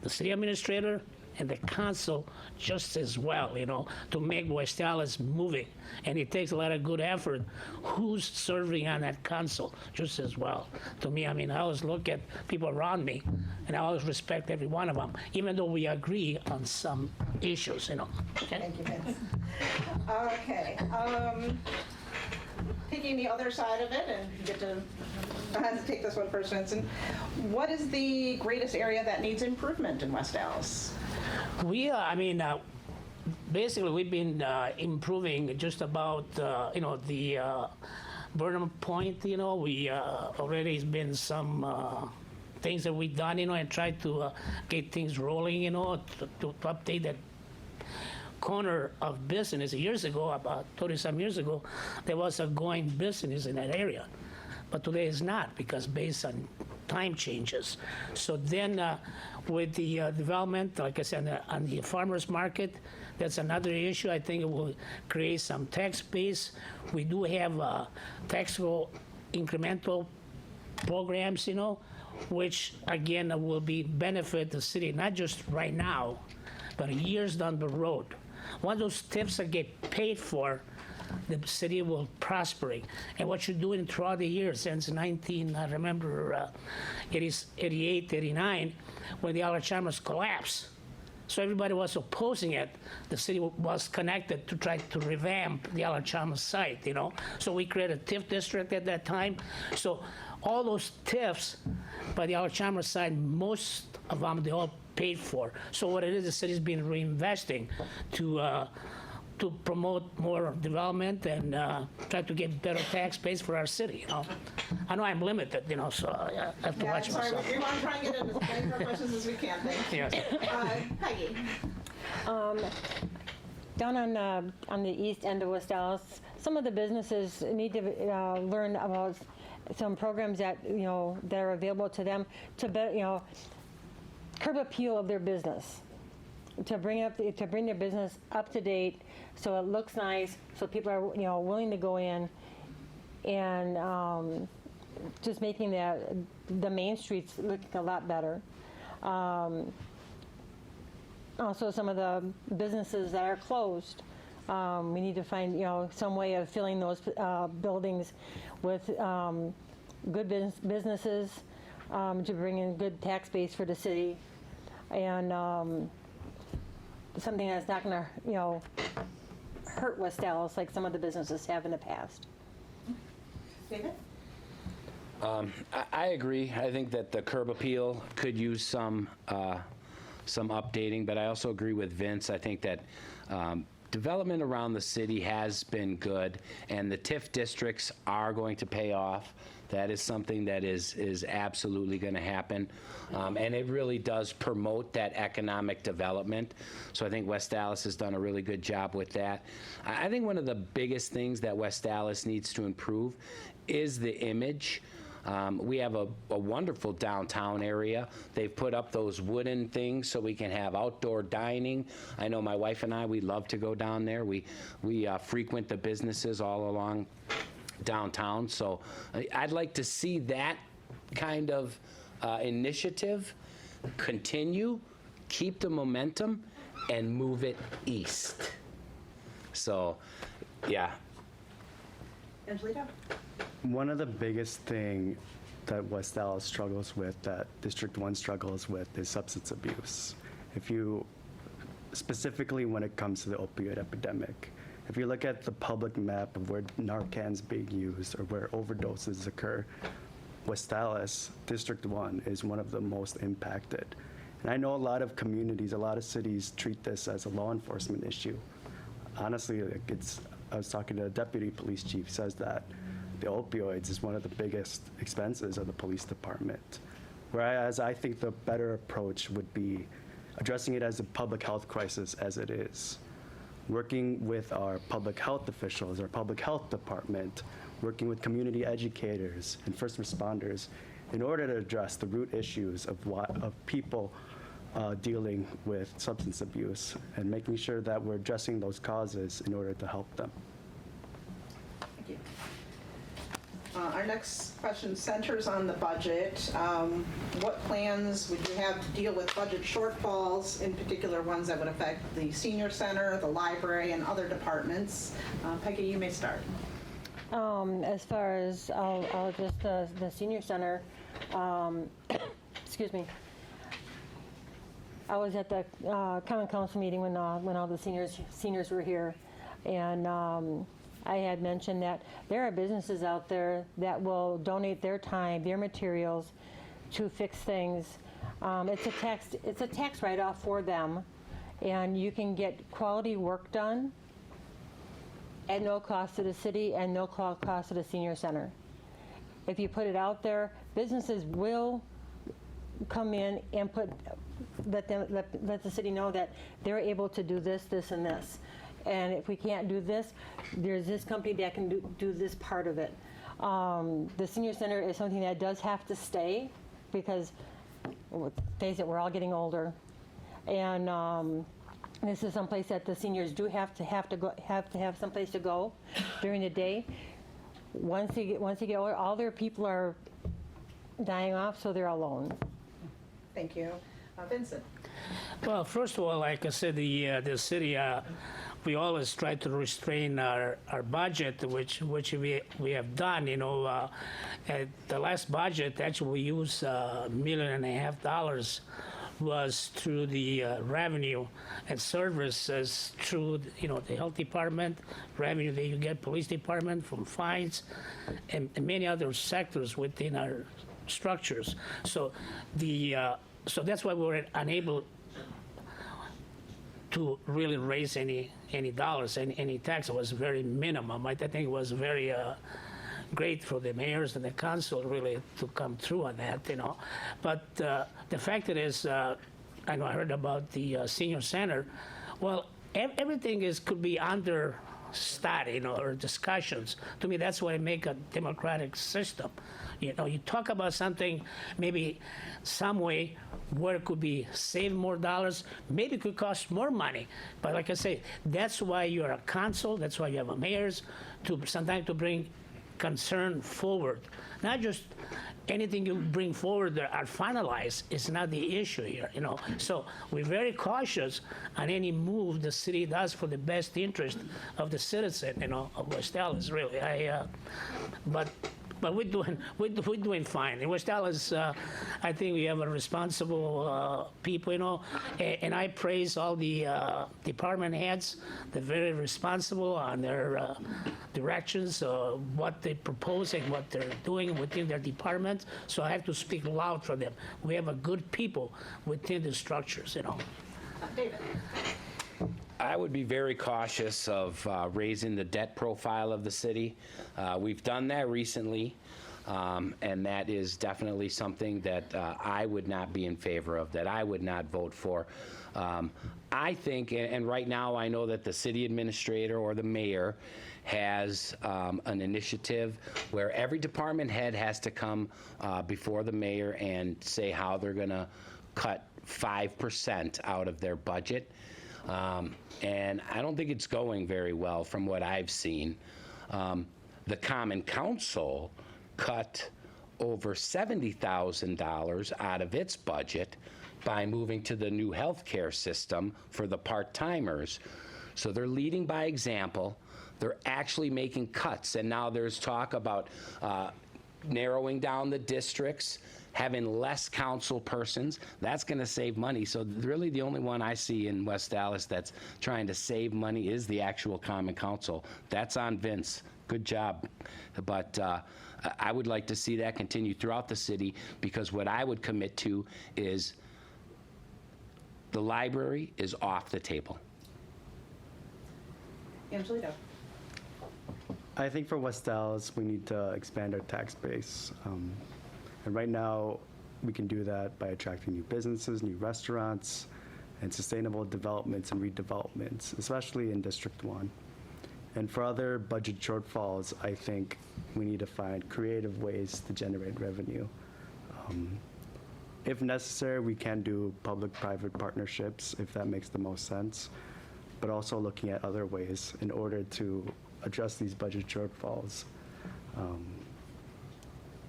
S2: the city administrator, and the council just as well, you know, to make West Allis moving. And it takes a lot of good effort. Who's serving on that council just as well? To me, I mean, I always look at people around me, and I always respect every one of them, even though we agree on some issues, you know. Okay?
S7: Thank you, Vince. Okay. Taking the other side of it, and you get to take this one first, Vincent. What is the greatest area that needs improvement in West Allis?
S2: I mean, basically we've been improving just about, you know, the Burnham Point, you know, we already has been some things that we've done, you know, and tried to get things rolling, you know, to update that corner of business. Years ago, about 30-some years ago, there was a going business in that area. But today it's not, because based on time changes. So then with the development, like I said, on the farmers market, that's another issue. I think it will create some tax base. We do have taxable incremental programs, you know, which again will be benefit the city, not just right now, but years down the road. Once those tips are get paid for, the city will prospering. And what you're doing throughout the years, since I remember 88, 89, when the Allis collapsed. So everybody was opposing it. The city was connected to try to revamp the Allis site, you know. So we created a TIF district at that time. So all those TIFs by the Allis side, most of them, they all paid for. So what it is, the city's been reinvesting to promote more development and try to get better tax base for our city, you know. I know I'm limited, you know, so I have to watch
S7: sorry,
S2: myself.
S7: we want to try and get in as many more questions as we can. Thank you.
S2: Yes.
S7: Peggy.
S5: Down on the east end of West Allis, some of the businesses need to learn about some programs that, you know, that are available to them to, you know, curb appeal of their business, to bring their business up to date, so it looks nice, so people are, you know, willing to go in, and just making the main streets look a lot better. Also, some of the businesses that are closed, we need to find, you know, some way of filling those buildings with good businesses to bring in good tax base for the city, and something that's not going to, you know, hurt West Allis like some of the businesses have in the past.
S7: David?
S3: I agree. I think that the curb appeal could use some updating, but I also agree with Vince. I think that development around the city has been good, and the TIF districts are going to pay off. That is something that is absolutely going to happen. And it really does promote that economic development. So I think West Allis has done a really good job with that. I think one of the biggest things that West Allis needs to improve is the image. We have a wonderful downtown area. They've put up those wooden things so we can have outdoor dining. I know my wife and I, we love to go down there. We frequent the businesses all along downtown. So I'd like to see that kind of initiative continue, keep the momentum, and move it east. So, yeah.
S7: Angelita?
S4: One of the biggest thing that West Allis struggles with, that District 1 struggles with, is substance abuse. Specifically when it comes to the opioid epidemic. If you look at the public map of where Narcan's being used or where overdoses occur, West Allis, District 1, is one of the most impacted. And I know a lot of communities, a lot of cities treat this as a law enforcement issue. Honestly, I was talking to a deputy police chief, says that the opioids is one of the biggest expenses of the police department. Whereas I think the better approach would be addressing it as a public health crisis as it is. Working with our public health officials, our public health department, working with community educators and first responders in order to address the root issues of people dealing with substance abuse and making sure that we're addressing those causes in order to help them.
S7: Thank you. Our next question centers on the budget. What plans would you have to deal with budget shortfalls, in particular ones that would affect the senior center, the library, and other departments? Peggy, you may start.
S5: As far as, I'll just, the senior center, excuse me. I was at the common council meeting when all the seniors were here, and I had mentioned that there are businesses out there that will donate their time, their materials to fix things. It's a tax write-off for them, and you can get quality work done at no cost to the city and no cost to the senior center. If you put it out there, businesses will come in and let the city know that they're able to do this, this, and this. And if we can't do this, there's this company that can do this part of it. The senior center is something that does have to stay because, face it, we're all getting older, and this is someplace that the seniors do have to have someplace to go during the day. Once you get older, all their people are dying off, so they're alone.
S7: Thank you. Vincent?
S2: Well, first of all, like I said, the city, we always try to restrain our budget, which we have done. At the last budget, actually, we used $1.5 million was through the revenue and services through the health department, revenue that you get police department from fines, and many other sectors within our structures. So that's why we were unable to really raise any dollars, any tax. It was very minimum. I think it was very great for the mayors and the council really to come through on that, But the fact is, I know I heard about the senior center. Well, everything could be under study, or discussions. To me, that's why I make a democratic system. You talk about something, maybe some way where it could be save more dollars, maybe it could cost more money. But like I say, that's why you're a council, that's why you have a mayors, sometimes to bring concern forward. Not just anything you bring forward that are finalized is not the issue here, So we're very cautious on any move the city does for the best interest of the citizen, of West Allis, really. But we're doing fine. In West Allis, I think we have a responsible people, and I praise all the department heads. They're very responsible on their directions, what they propose and what they're doing within their department. So I have to speak loud for them. We have a good people within the structures,
S7: David?
S3: I would be very cautious of raising the debt profile of the city. We've done that recently. And that is definitely something that I would not be in favor of, that I would not vote for. I think, and right now I know that the city administrator or the mayor has an initiative where every department head has to come before the mayor and say how they're going to cut 5% out of their budget. And I don't think it's going very well from what I've seen. The Common Council cut over $70,000 out of its budget by moving to the new healthcare system for the part-timers. So they're leading by example. They're actually making cuts, and now there's talk about narrowing down the districts, having less council persons. That's going to save money. So really the only one I see in West Allis that's trying to save money is the actual Common Council. That's on Vince. Good job. But I would like to see that continue throughout the city, because what I would commit to is the library is off the table.
S7: Angelito.
S4: I think for West Dallas, we need to expand our tax base. And right now, we can do that by attracting new businesses, new restaurants, and sustainable developments and redevelopments, especially in District 1. And for other budget shortfalls, I think we need to find creative ways to generate revenue. If necessary, we can do public-private partnerships if that makes the most sense, but also looking at other ways in order to address these budget shortfalls,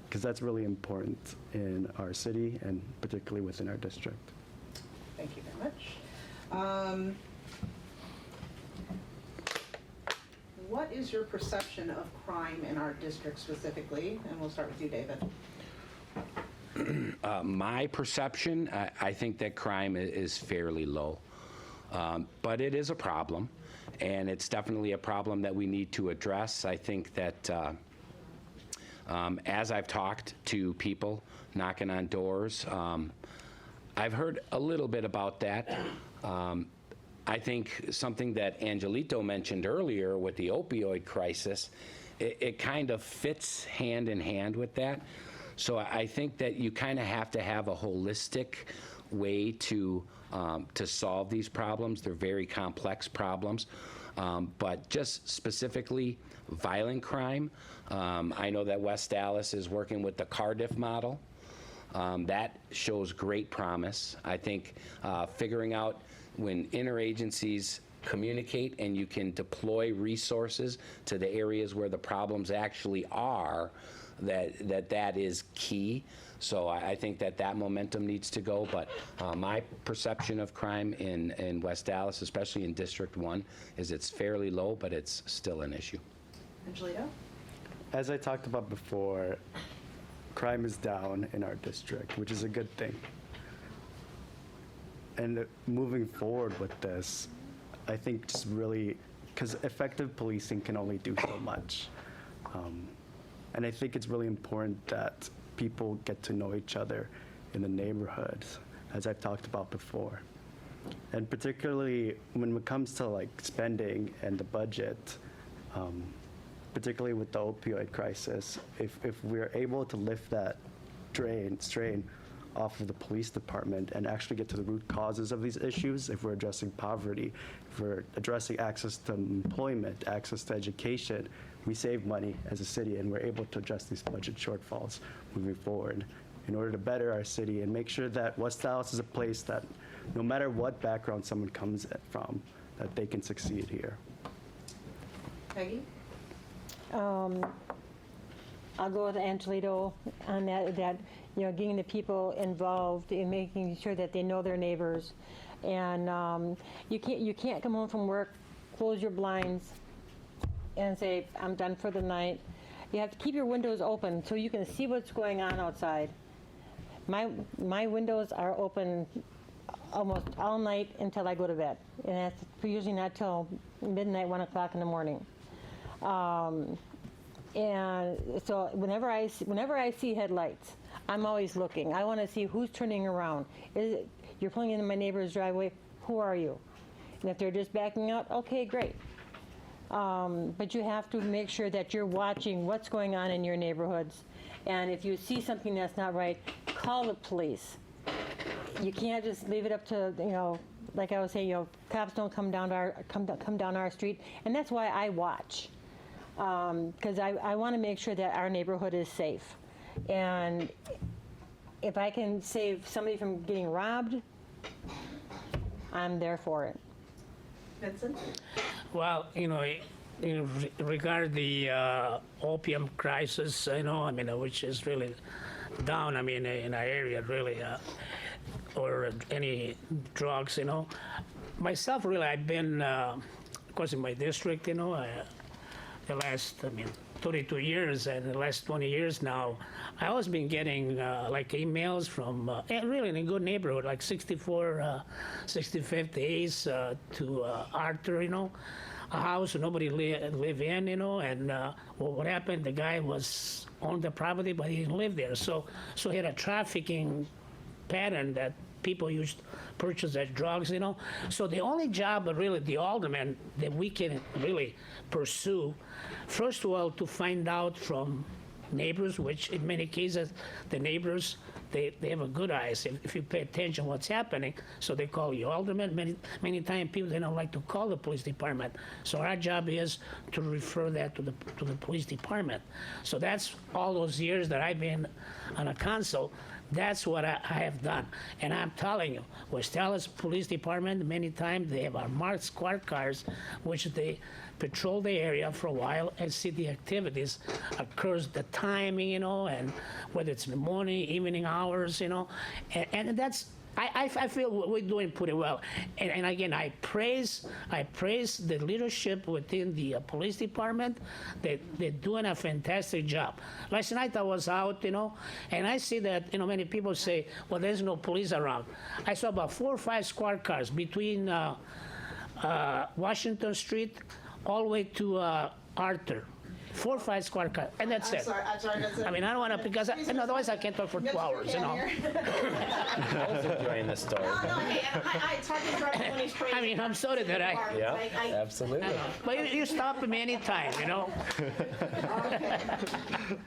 S4: because that's really important in our city and particularly within our district.
S7: Thank you very much. What is your perception of crime in our district specifically? And we'll start with you, David.
S3: My perception, I think that crime is fairly low. But it is a problem, and it's definitely a problem that we need to address. I think that as I've talked to people knocking on doors, I've heard a little bit about that. I think something that Angelito mentioned earlier with the opioid crisis, it kind of fits hand in hand with that. So I think that you kind of have to have a holistic way to solve these problems. They're very complex problems. But just specifically violent crime, I know that West Dallas is working with the Cardiff model. That shows great promise. I think figuring out when interagencies communicate and you can deploy resources to the areas where the problems actually are, that is key. So I think that momentum needs to go. But my perception of crime in West Dallas, especially in District 1, is it's fairly low, but it's still an issue.
S7: Angelito?
S4: As I talked about before, crime is down in our district, which is a good thing. And moving forward with this, I think just really, because effective policing can only do so much. And I think it's really important that people get to know each other in the neighborhood, as I've talked about before. And particularly when it comes to like spending and the budget, particularly with the opioid crisis, if we're able to lift that strain off of the police department and actually get to the root causes of these issues, if we're addressing poverty, if we're addressing access to employment, access to education, we save money as a city, and we're able to address these budget shortfalls moving forward in order to better our city and make sure that West Dallas is a place that no matter what background someone comes from, that they can succeed here.
S7: Peggy?
S5: I'll go with Angelito on that, getting the people involved in making sure that they know their neighbors. And you can't come home from work, close your blinds, and say, I'm done for the night. You have to keep your windows open so you can see what's going on outside. My windows are open almost all night until I go to bed. And that's usually not till midnight, 1 o'clock in the morning. And so whenever I see headlights, I'm always looking. I want to see who's turning around. You're pulling into my neighbor's driveway, who are you? And if they're just backing out, okay, great. But you have to make sure that you're watching what's going on in your neighborhoods And if you see something that's not right, call the police. You can't just leave it up to, like I was saying, cops don't come down our street, and that's why I watch, because I want to make sure that our neighborhood is safe, and if I can save somebody from getting robbed, I'm there for it.
S7: Vincent?
S2: Well, in regard the opium crisis, which is really down, in our area, really, or any drugs, Myself, really, I've been, of course, in my district, the last, 32 years and the last 20 years now, I always been getting like emails from, really in a good neighborhood, like 65th Ace to Arthur, a house nobody live in, and what happened, the guy was on the property, but he didn't live there. So he had a trafficking pattern that people used to purchase their drugs, So the only job, really, the alderman that we can really pursue, first of all, to find out from neighbors, which in many cases, the neighbors, they have a good eyes if you pay attention what's happening. So they call you alderman. Many times people, they don't like to call the police department. So our job is to refer that to the police department. So that's all those years that I've been on a council. That's what I have done. And I'm telling you, West Allis Police Department, many times they have our marked squad cars, which they patrol the area for a while and see the activities occurs, the timing, and whether it's in the morning, evening hours, and that's, I feel we're doing pretty well. And again, I praise the leadership within the police department. They're doing a fantastic job. Last night I was out, and I see that, many people say, well, there's no police around. I saw about 4 or 5 squad cars between Washington Street all the way to Arthur. 4 or 5 squad cars, and that's it.
S7: I'm sorry, Vincent.
S2: I don't want to, because otherwise I can't talk for 2 hours,
S7: I
S8: was enjoying this story.
S7: No, hey, it's hard to interrupt when he's crazy.
S2: I'm sorry that
S8: Yeah, absolutely.
S2: but you stop me anytime,
S7: Okay.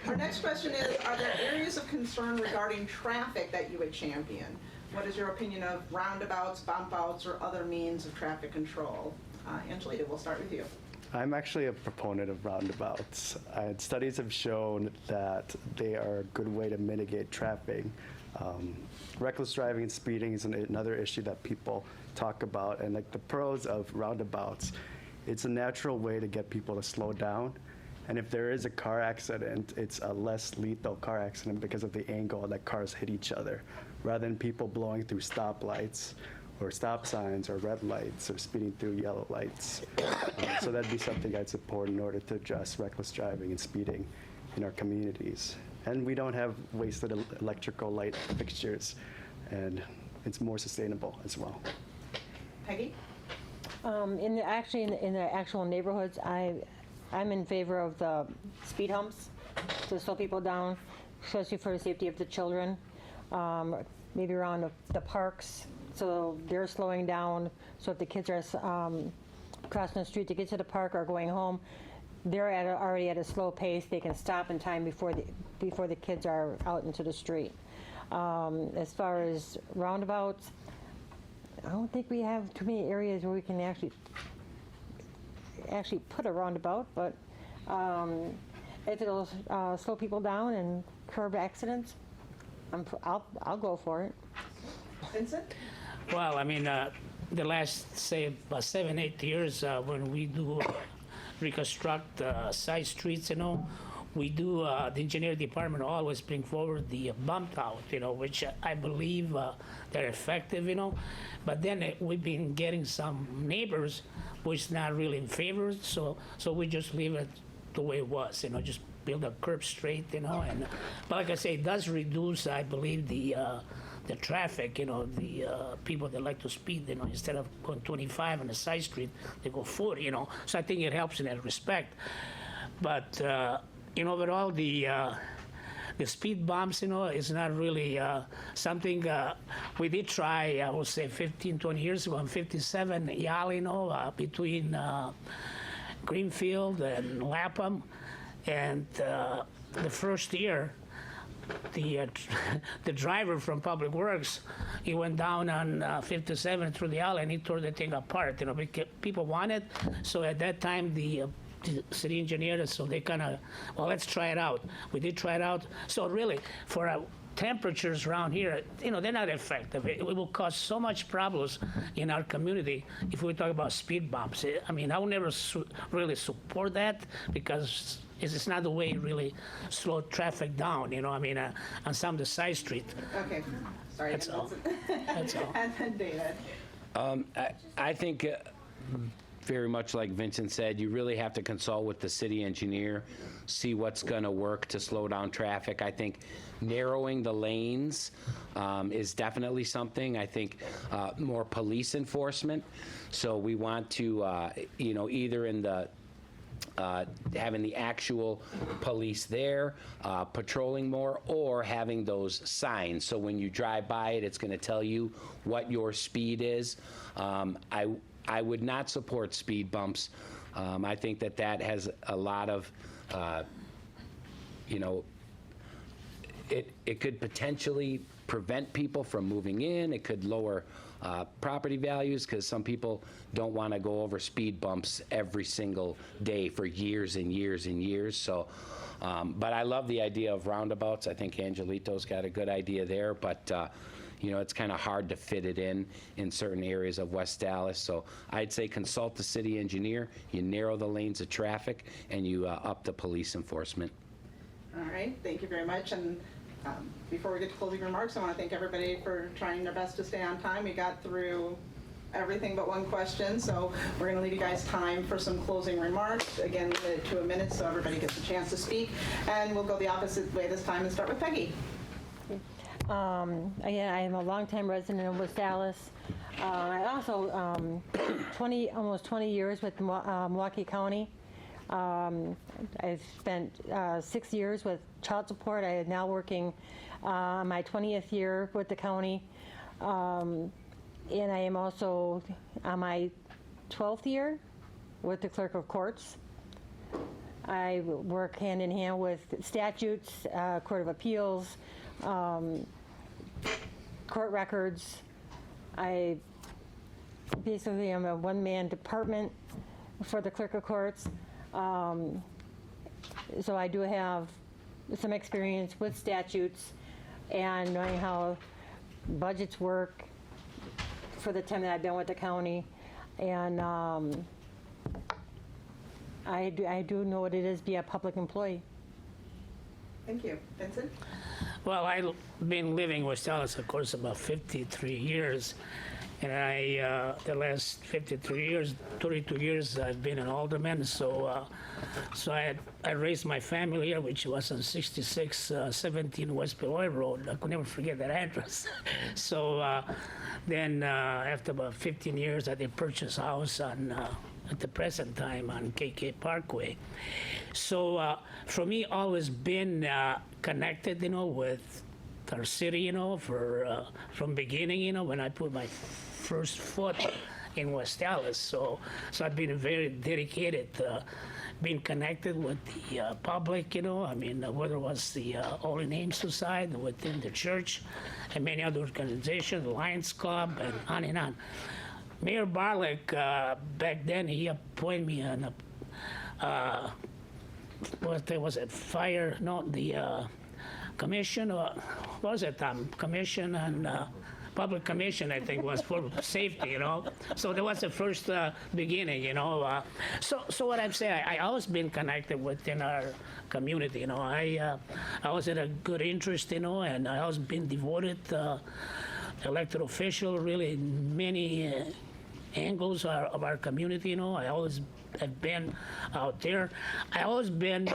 S7: Our next question is, are there areas of concern regarding traffic that you would champion? What is your opinion of roundabouts, bump outs, or other means of traffic control? Angelita, we'll start with you.
S4: I'm actually a proponent of roundabouts. Studies have shown that they are a good way to mitigate traffic. Reckless driving and speeding is another issue that people talk about, and like the pros of roundabouts, it's a natural way to get people to slow down. And if there is a car accident, it's a less lethal car accident because of the angle that cars hit each other, rather than people blowing through stoplights or stop signs or red lights or speeding through yellow lights. So that'd be something I'd support in order to address reckless driving and speeding in our communities. And we don't have wasted electrical light fixtures, and it's more sustainable as well.
S7: Peggy?
S5: In the actual neighborhoods, I'm in favor of the speed humps to slow people down, especially for the safety of the children. Maybe around the parks, so they're slowing down. So if the kids are crossing the street to get to the park or going home, they're already at a slow pace. They can stop in time before the kids are out into the street. As far as roundabouts, I don't think we have too many areas where we can actually put a roundabout, but if it'll slow people down and curb accidents, I'll go for it.
S7: Vincent?
S2: Well, the last, say, about 7-8 years, when we do reconstruct side streets, we do, the engineering department always bring forward the bump out, which I believe they're effective, But then we've been getting some neighbors which not really in favor, so we just leave it the way it was, just build a curb straight, but like I say, it does reduce, I believe, the traffic, the people that like to speed, instead of going 25 on the side street, they go 40, So I think it helps in that respect. But, overall, the speed bumps, is not really something we did try, I would say 15, 20 years ago on 57 Yale, between Greenfield and Lapham. And the first year, the driver from Public Works, he went down on 57 through the alley and he tore the thing apart. You know, because people wanted. So at that time, the city engineer, so they kind of, well, let's try it out. We did try it out. So really, for temperatures around here, you know, they're not effective. It will cause so much problems in our community if we talk about speed bumps. I mean, I will never really support that because it's not the way it really slow traffic down, you know, I mean, on some of the side street.
S7: Okay, sorry.
S2: That's all. That's all.
S7: And then David.
S3: I think very much like Vincent said, you really have to consult with the city engineer, see what's going to work to slow down traffic. I think narrowing the lanes is definitely something. I think more police enforcement. So we want to, you know, either in the having the actual police there, patrolling more, or having those signs. So when you drive by it, it's going to tell you what your speed is. I would not support speed bumps. I think that has a lot of, you know, it could potentially prevent people from moving in. It could lower property values because some people don't want to go over speed bumps every single day for years and years and years. So, but I love the idea of roundabouts. I think Angelito's got a good idea there, but you know, it's kind of hard to fit it in certain areas of West Allis. So I'd say consult the city engineer, you narrow the lanes of traffic, and you up the police enforcement.
S7: All right, thank you very much. And before we get to closing remarks, I want to thank everybody for trying their best to stay on time. We got through everything but one question, so we're going to leave you guys time for some closing remarks. Again, limited to a minute so everybody gets a chance to speak. And we'll go the opposite way this time and start with Peggy.
S5: Again, I am a longtime resident of West Allis. I also, almost 20 years with Milwaukee County. I've spent 6 years with child support. I am now working my 20th year with the county. And I am also on my 12th year with the clerk of courts. I work hand in hand with statutes, Court of Appeals, court records. I basically am a one-man department for the clerk of courts. So I do have some experience with statutes and knowing how budgets work for the time that I've been with the county. And I do know what it is to be a public employee.
S7: Thank you. Vincent?
S2: Well, I've been living in West Allis, of course, about 53 years. And the last 53 years, 32 years, I've been an alderman. So I raised my family here, which was on 6617 West Beloit Road. I could never forget that address. So then after about 15 years, I did purchase a house on, at the present time on KK Parkway. So for me, always been connected, you know, with our city, you know, from beginning, you know, when I put my first foot in West Allis. So I've been very dedicated, being connected with the public, you know. I mean, whether it was the Holy Name Society within the church and many other organizations, the Lions Club, and on and on. Mayor Barlick, back then, he appointed me on what was it, fire, not the commission, or what was it, commission and public commission, I think, was for safety, you know. So that was the first beginning, you know. So what I'm saying, I always been connected within our community, you know. I always had a good interest, you know, and I always been devoted elected official, really in many angles of our community, you know. I always have been out there. I always been,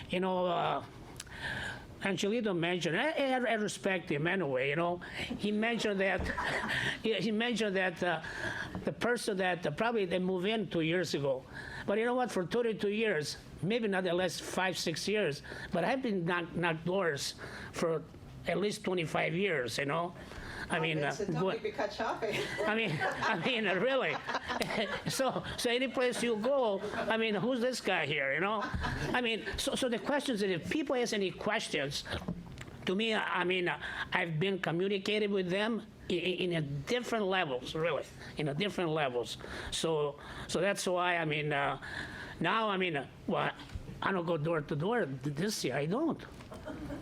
S2: you know, Angelito mentioned, I respect him anyway, you know. He mentioned that, the person that probably they moved in 2 years ago. But you know what, for 32 years, maybe not the last 5-6 years, but I've been knocked doors for at least 25 years, you know. I mean,
S7: don't make me cut shopping.
S2: I mean, really. So any place you go, I mean, who's this guy here, you know? I mean, so the question is, if people ask any questions, to me, I mean, I've been communicating with them in a different levels, really, in a different levels. So that's why, I mean, now, I mean, well, I don't go door to door this year. I don't.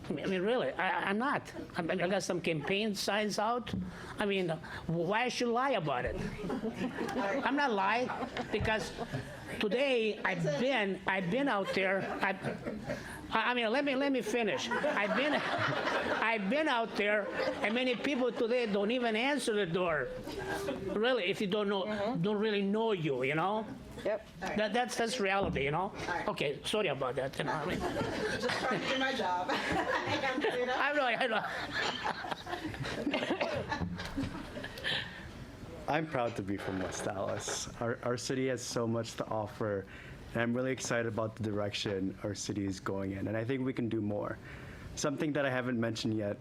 S2: I mean, really, I'm not. I got some campaign signs out. I mean, why I should lie about it? I'm not lying because today I've been out there. I mean, let me finish. I've been out there, and many people today don't even answer the door. Really, if you don't know, don't really know you, you know.
S5: Yep.
S2: That's reality, you know. Okay, sorry about that. You know, I mean,
S7: Just trying to do my job.
S2: I know.
S4: I'm proud to be from West Allis. Our city has so much to offer, and I'm really excited about the direction our city is going in, and I think we can do more. Something that I haven't mentioned yet,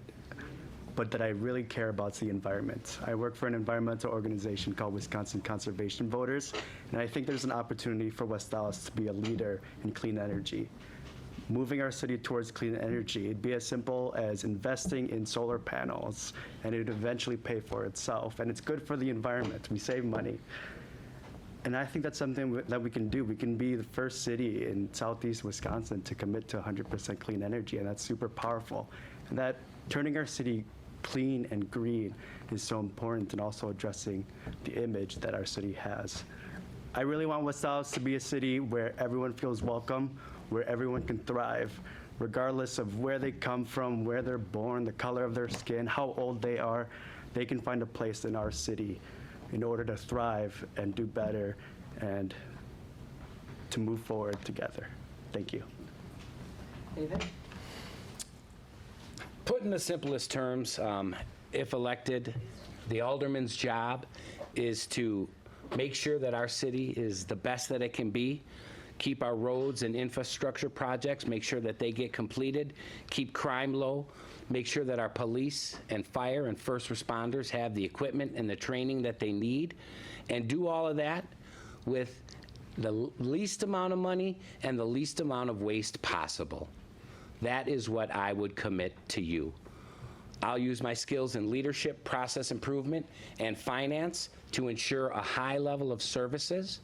S4: but that I really care about is the environment. I work for an environmental organization called Wisconsin Conservation Voters, and I think there's an opportunity for West Allis to be a leader in clean energy. Moving our city towards clean energy, it'd be as simple as investing in solar panels, and it'd eventually pay for itself, and it's good for the environment. We save money. And I think that's something that we can do. We can be the first city in southeast Wisconsin to commit to 100% clean energy, and that's super powerful. And that turning our city clean and green is so important, and also addressing the image that our city has. I really want West Allis to be a city where everyone feels welcome, where everyone can thrive, regardless of where they come from, where they're born, the color of their skin, how old they are. They can find a place in our city in order to thrive and do better and to move forward together. Thank you.
S7: David?
S3: Put in the simplest terms, if elected, the alderman's job is to make sure that our city is the best that it can be, keep our roads and infrastructure projects, make sure that they get completed, keep crime low, make sure that our police and fire and first responders have the equipment and the training that they need, and do all of that with the least amount of money and the least amount of waste possible. That is what I would commit to you. I'll use my skills in leadership, process improvement, and finance to ensure a high level of services,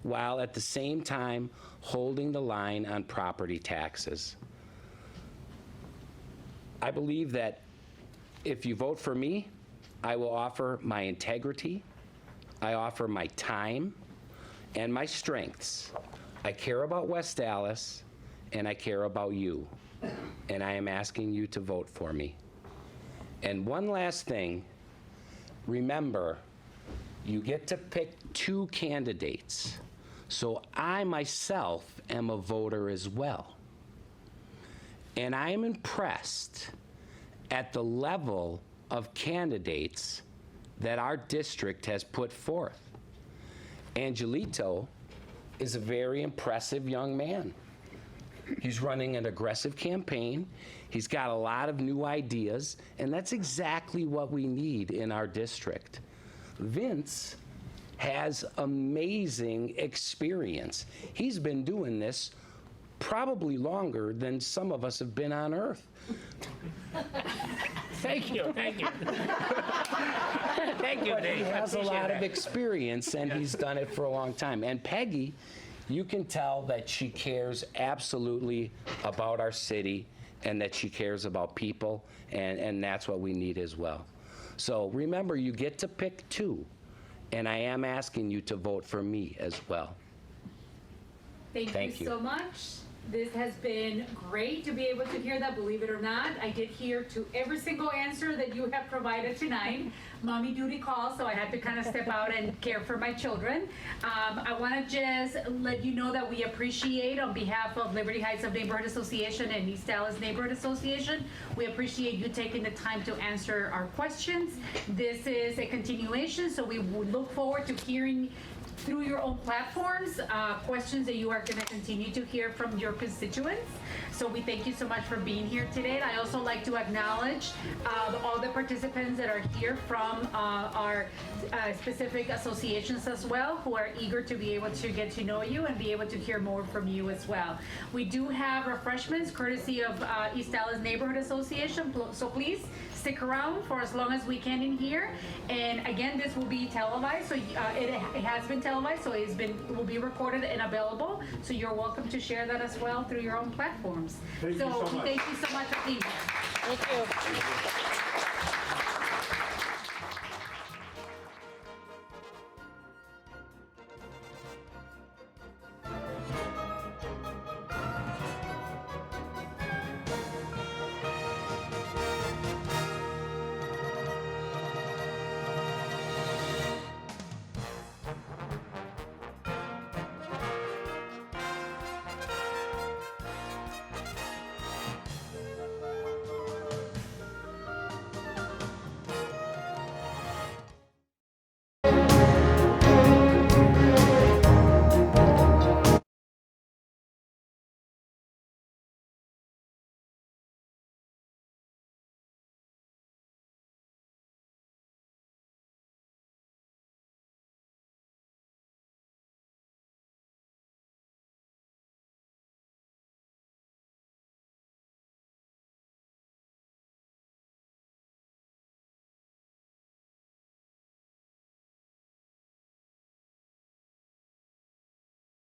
S3: while at the same time holding the line on property taxes. I believe that if you vote for me, I will offer my integrity, I offer my time, and my strengths. I care about West Allis, and I care about you. And I am asking you to vote for me. And one last thing, remember, you get to pick 2 candidates. So I myself am a voter as well. And I am impressed at the level of candidates that our district has put forth. Angelito is a very impressive young man. He's running an aggressive campaign. He's got a lot of new ideas, and that's exactly what we need in our district. Vince has amazing experience. He's been doing this probably longer than some of us have been on Earth.
S2: Thank you. Thank you,
S3: But he
S2: Dave. I
S3: has a
S2: appreciate
S3: lot of
S2: that.
S3: experience, and he's done it for a long time. And Peggy, you can tell that she cares absolutely about our city and that she cares about people, and that's what we need as well. So remember, you get to pick 2, and I am asking you to vote for me as well.
S1: Thank you so much. This has been great to be able to hear that, believe it or not. I did hear to every single answer that you have provided tonight. Mommy duty call, so I had to kind of step out and care for my children. I want to just let you know that we appreciate, on behalf of Liberty Heights of Neighborhood Association and East Dallas Neighborhood Association, we appreciate you taking the time to answer our questions. This is a continuation, so we would look forward to hearing through your own platforms, questions that you are going to continue to hear from your constituents. So we thank you so much for being here today. I also like to acknowledge all the participants that are here from our specific associations as well, who are eager to be able to get to know you and be able to hear more from you as well. We do have refreshments courtesy of East Allis Neighborhood Association, so please stick around for as long as we can in here. And again, this will be televised, so it has been televised, so it will be recorded and available. So you're welcome to share that as well through your own platforms.
S9: Thank you so much.
S1: Thank you so much for being here.
S5: Thank you.